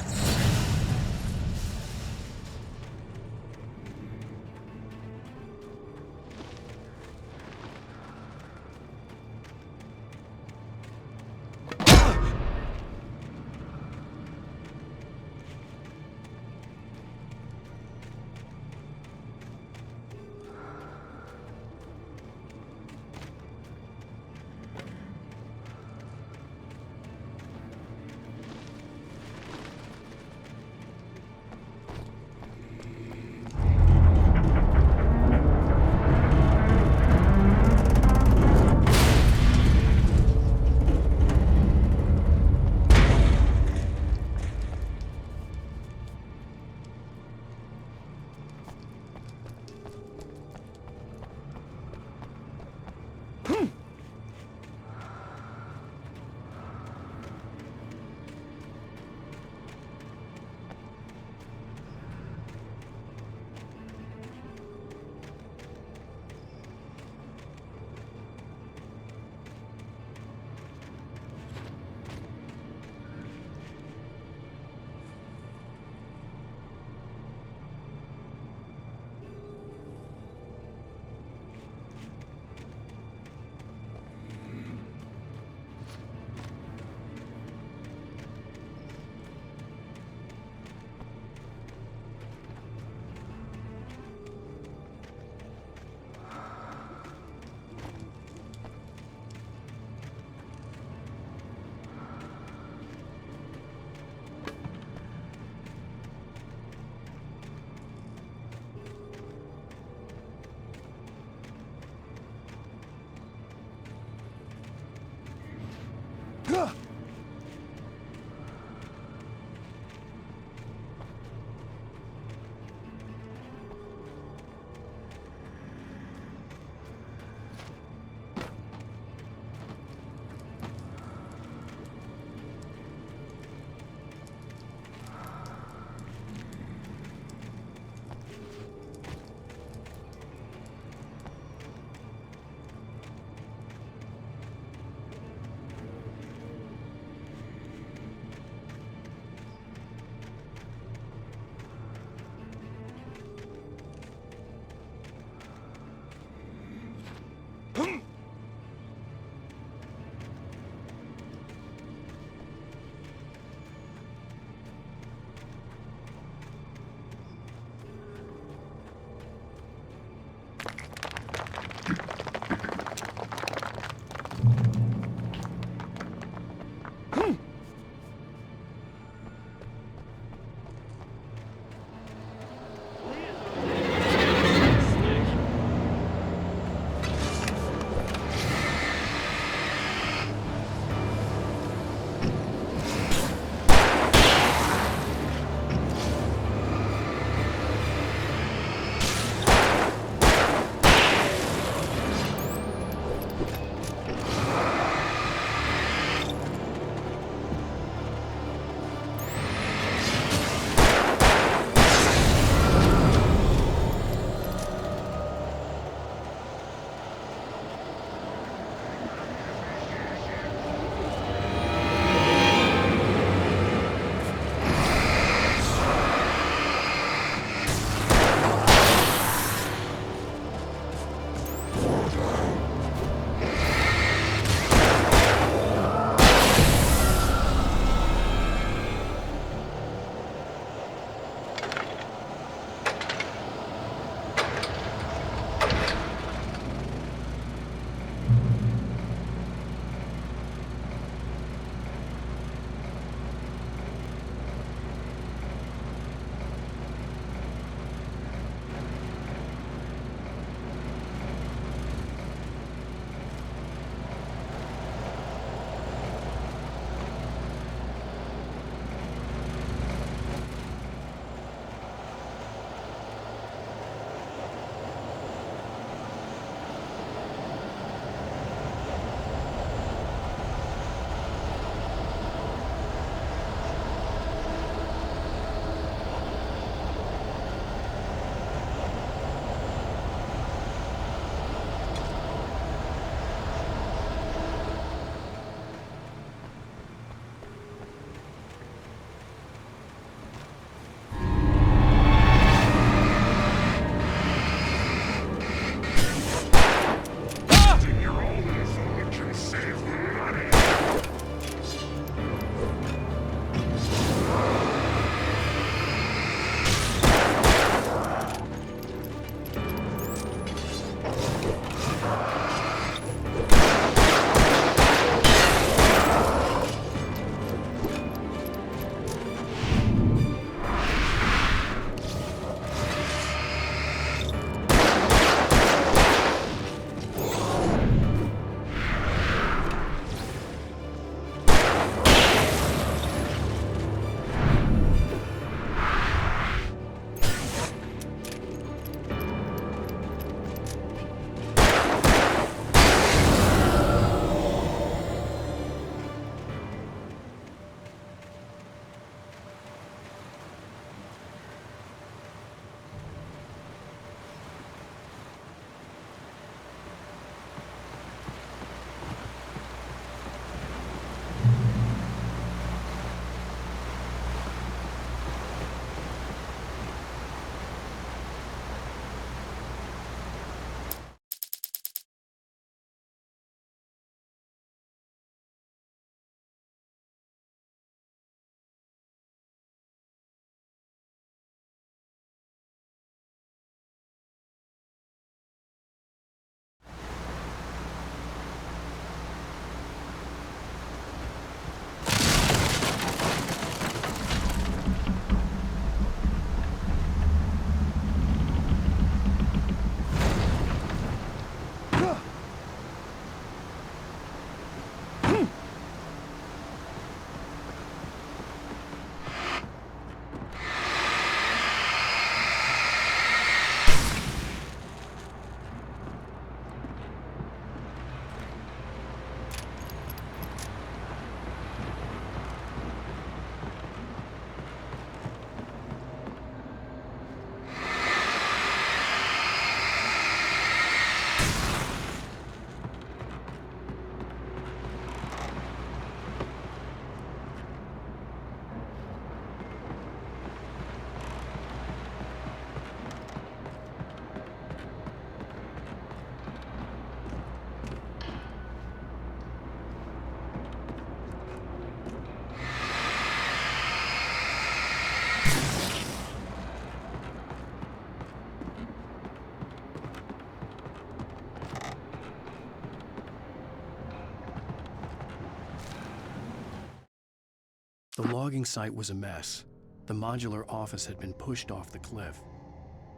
Speaker 3: The logging site was a mess. The modular office had been pushed off the cliff.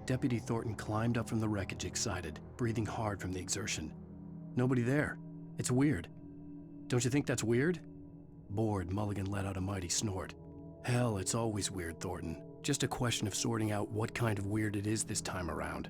Speaker 3: Deputy Thornton climbed up from the wreckage excited, breathing hard from the exertion. Nobody there. It's weird. Don't you think that's weird? Bored, Mulligan let out a mighty snort. Hell, it's always weird, Thornton. Just a question of sorting out what kind of weird it is this time around.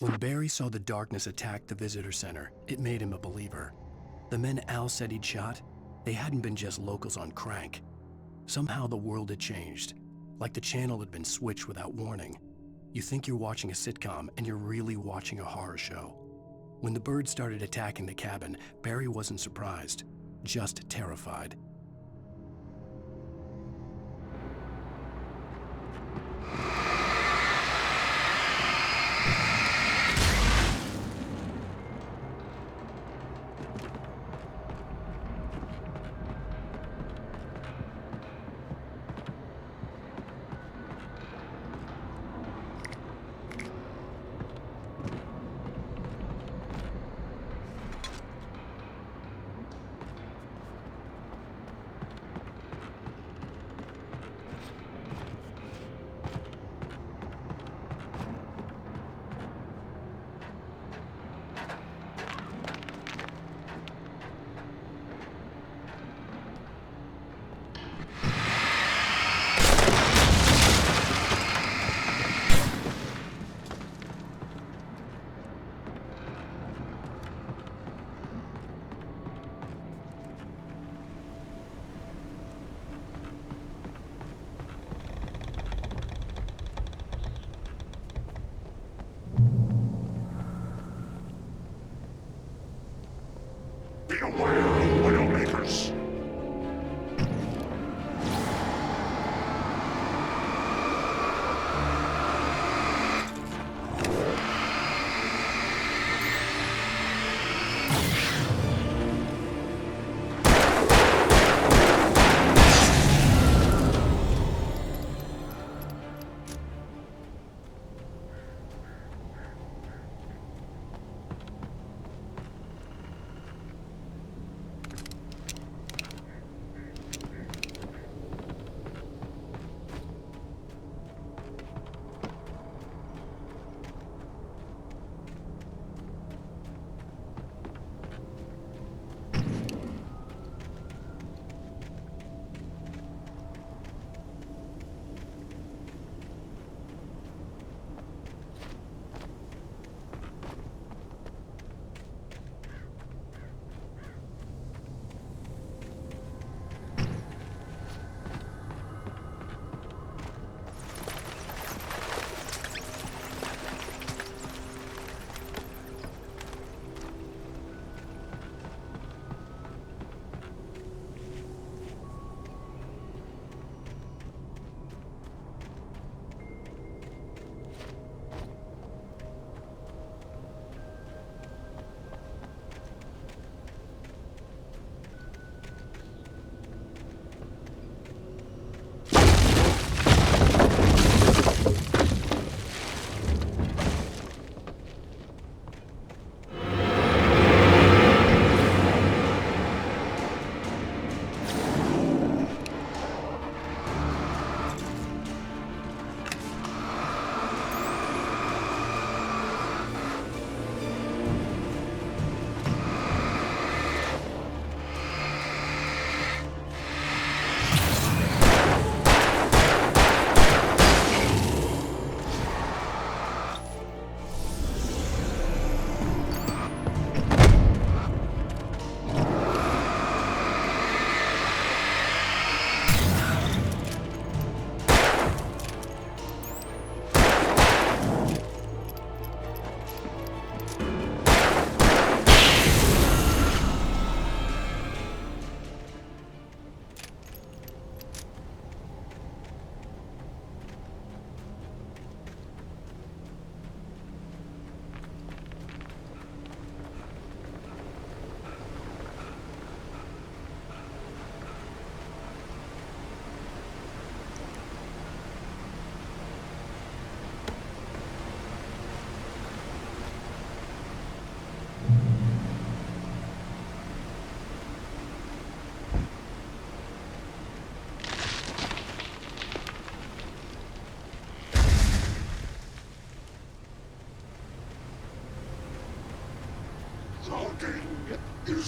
Speaker 3: When Barry saw the darkness attack the visitor center, it made him a believer. The men Al said he'd shot, they hadn't been just locals on crank. Somehow the world had changed, like the channel had been switched without warning. You think you're watching a sitcom, and you're really watching a horror show. When the birds started attacking the cabin, Barry wasn't surprised, just terrified.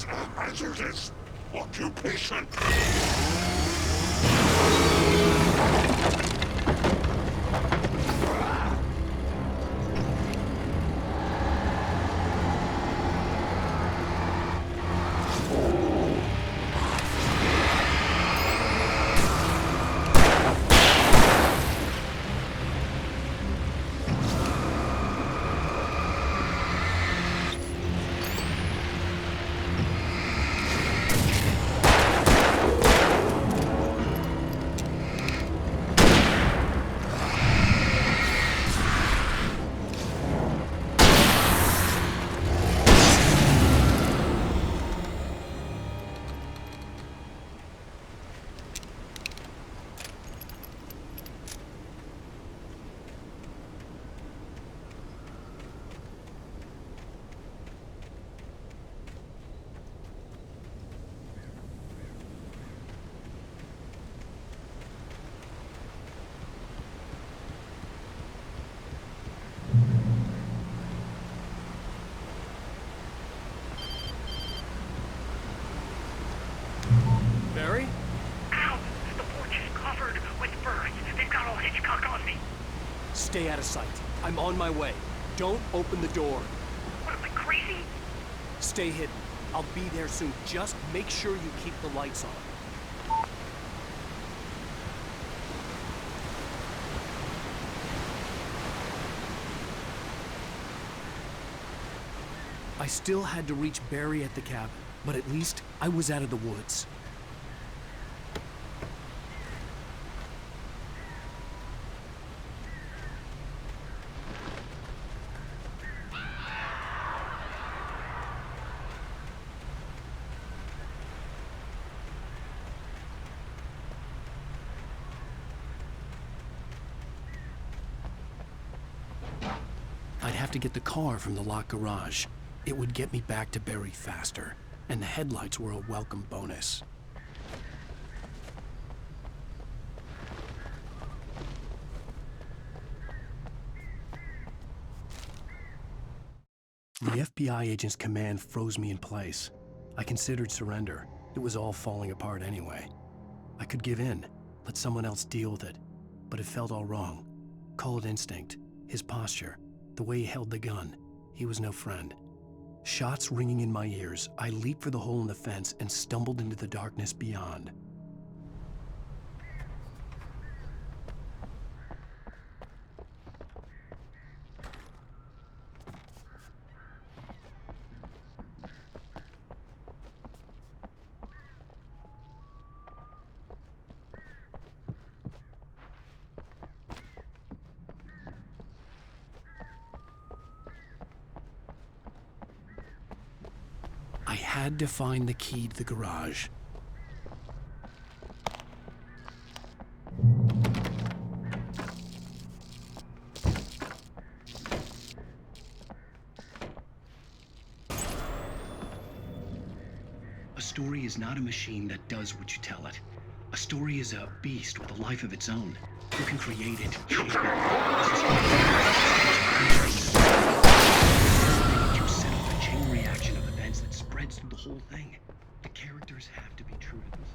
Speaker 18: hazardous occupation.
Speaker 3: Barry?
Speaker 9: Ow! The porch is covered with birds. They've got all Hitchcock on me.
Speaker 3: Stay out of sight. I'm on my way. Don't open the door.
Speaker 9: What am I, crazy?
Speaker 3: Stay hidden. I'll be there soon. Just make sure you keep the lights on. I still had to reach Barry at the cabin, but at least I was out of the woods. I'd have to get the car from the locked garage. It would get me back to Barry faster, and the headlights were a welcome bonus. The FBI agent's command froze me in place. I considered surrender. It was all falling apart anyway. I could give in, let someone else deal with it, but it felt all wrong. Call it instinct, his posture, the way he held the gun. He was no friend. Shots ringing in my ears, I leaped for the hole in the fence and stumbled into the darkness beyond. I had to find the key to the garage. A story is not a machine that does what you tell it. A story is a beast with a life of its own. You can create it, shape it. You set off a chain reaction of events that spreads through the whole thing. The characters have to be true to themselves.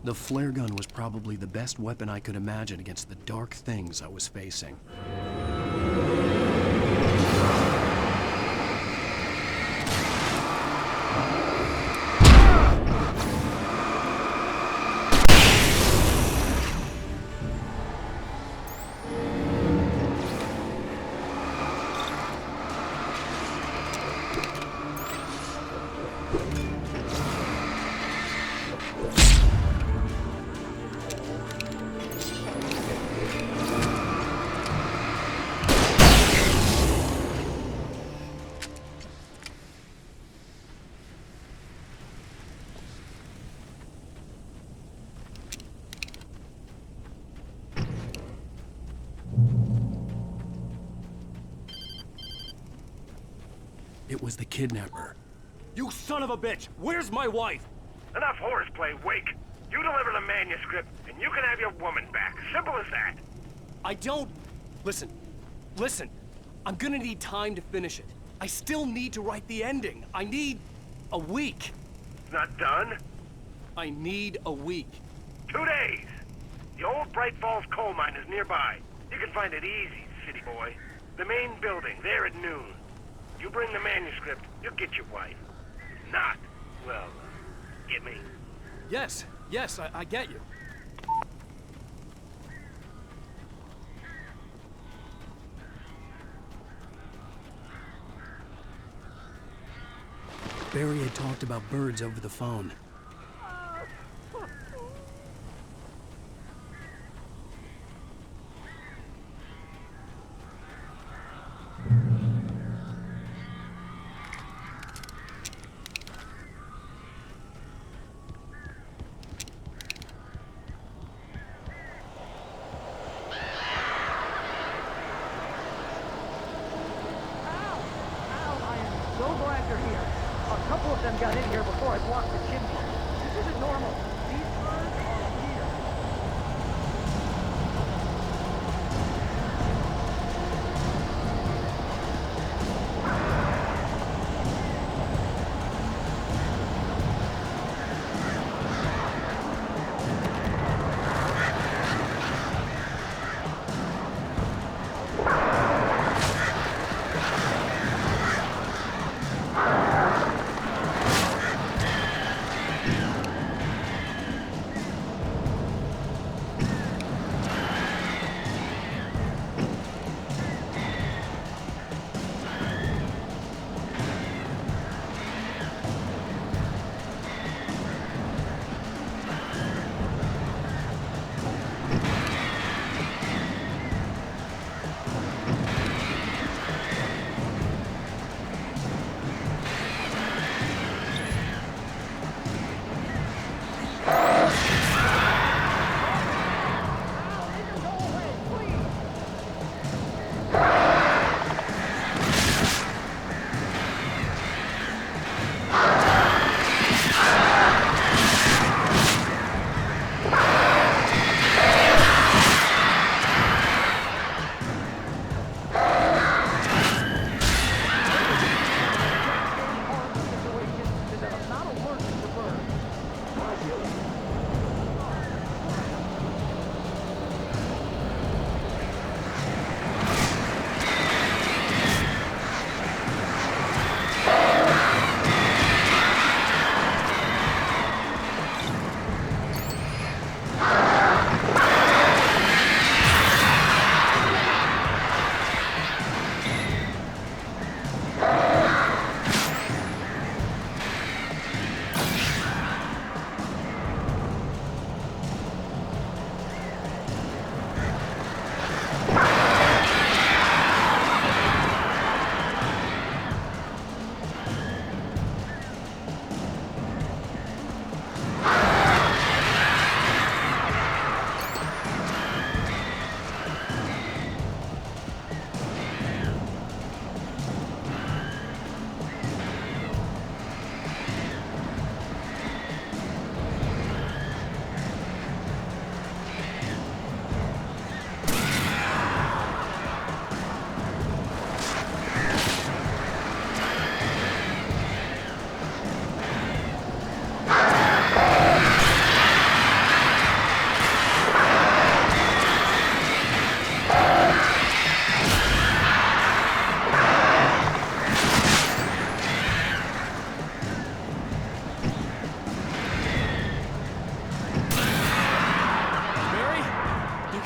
Speaker 3: The flare gun was probably the best weapon I could imagine against the dark things I was facing. It was the kidnapper.
Speaker 19: You son of a bitch! Where's my wife?
Speaker 9: Enough horseplay, Wake. You deliver the manuscript, and you can have your woman back. Simple as that.
Speaker 19: I don't... Listen. I'm gonna need time to finish it. I still need to write the ending. I need a week.
Speaker 9: It's not done?
Speaker 19: I need a week.
Speaker 9: 2 days. The old Bright Falls coal mine is nearby. You can find it easy, city boy. The main building, there at noon. You bring the manuscript, you'll get your wife. If not, well, get me.
Speaker 19: Yes, I get you.
Speaker 3: Barry had talked about birds over the phone.
Speaker 21: So glad you're here. A couple of them got in here before I blocked the chimney. This isn't normal. These birds are weird.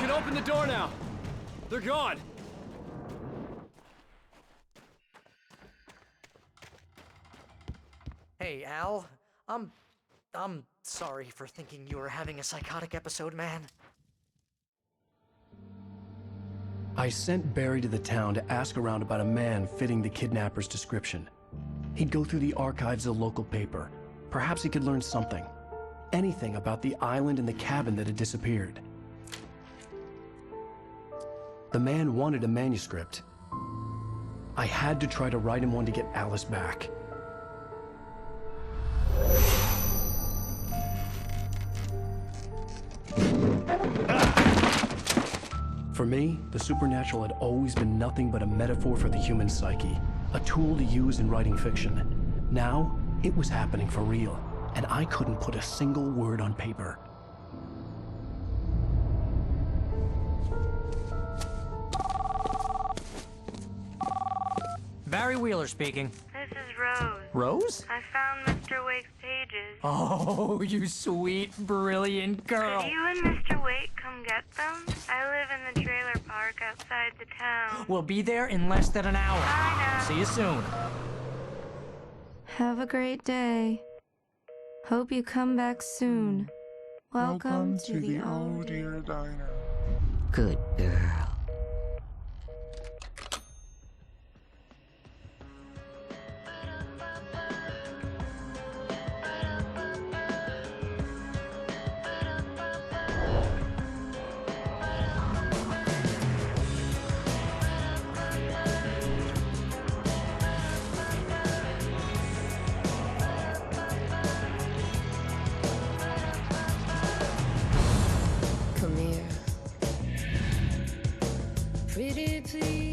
Speaker 8: can open the door now. They're gone.
Speaker 21: Hey, Al. I'm sorry for thinking you were having a psychotic episode, man.
Speaker 3: I sent Barry to the town to ask around about a man fitting the kidnapper's description. He'd go through the archives of the local paper. Perhaps he could learn something. Anything about the island and the cabin that had disappeared. The man wanted a manuscript. I had to try to write him one to get Alice back. For me, the supernatural had always been nothing but a metaphor for the human psyche, a tool to use in writing fiction. Now, it was happening for real, and I couldn't put a single word on paper.
Speaker 14: Barry Wheeler speaking.
Speaker 22: This is Rose.
Speaker 14: Rose?
Speaker 22: I found Mr. Wake's pages.
Speaker 14: Oh, you sweet, brilliant girl.
Speaker 22: Could you and Mr. Wake come get them? I live in the trailer park outside the town.
Speaker 14: We'll be there in less than an hour.
Speaker 22: Bye now.
Speaker 14: See you soon.
Speaker 15: Have a great day. Hope you come back soon. Welcome to the
Speaker 18: Oh Dear Diner.
Speaker 20: Good girl.
Speaker 23: Come here. Pretty please.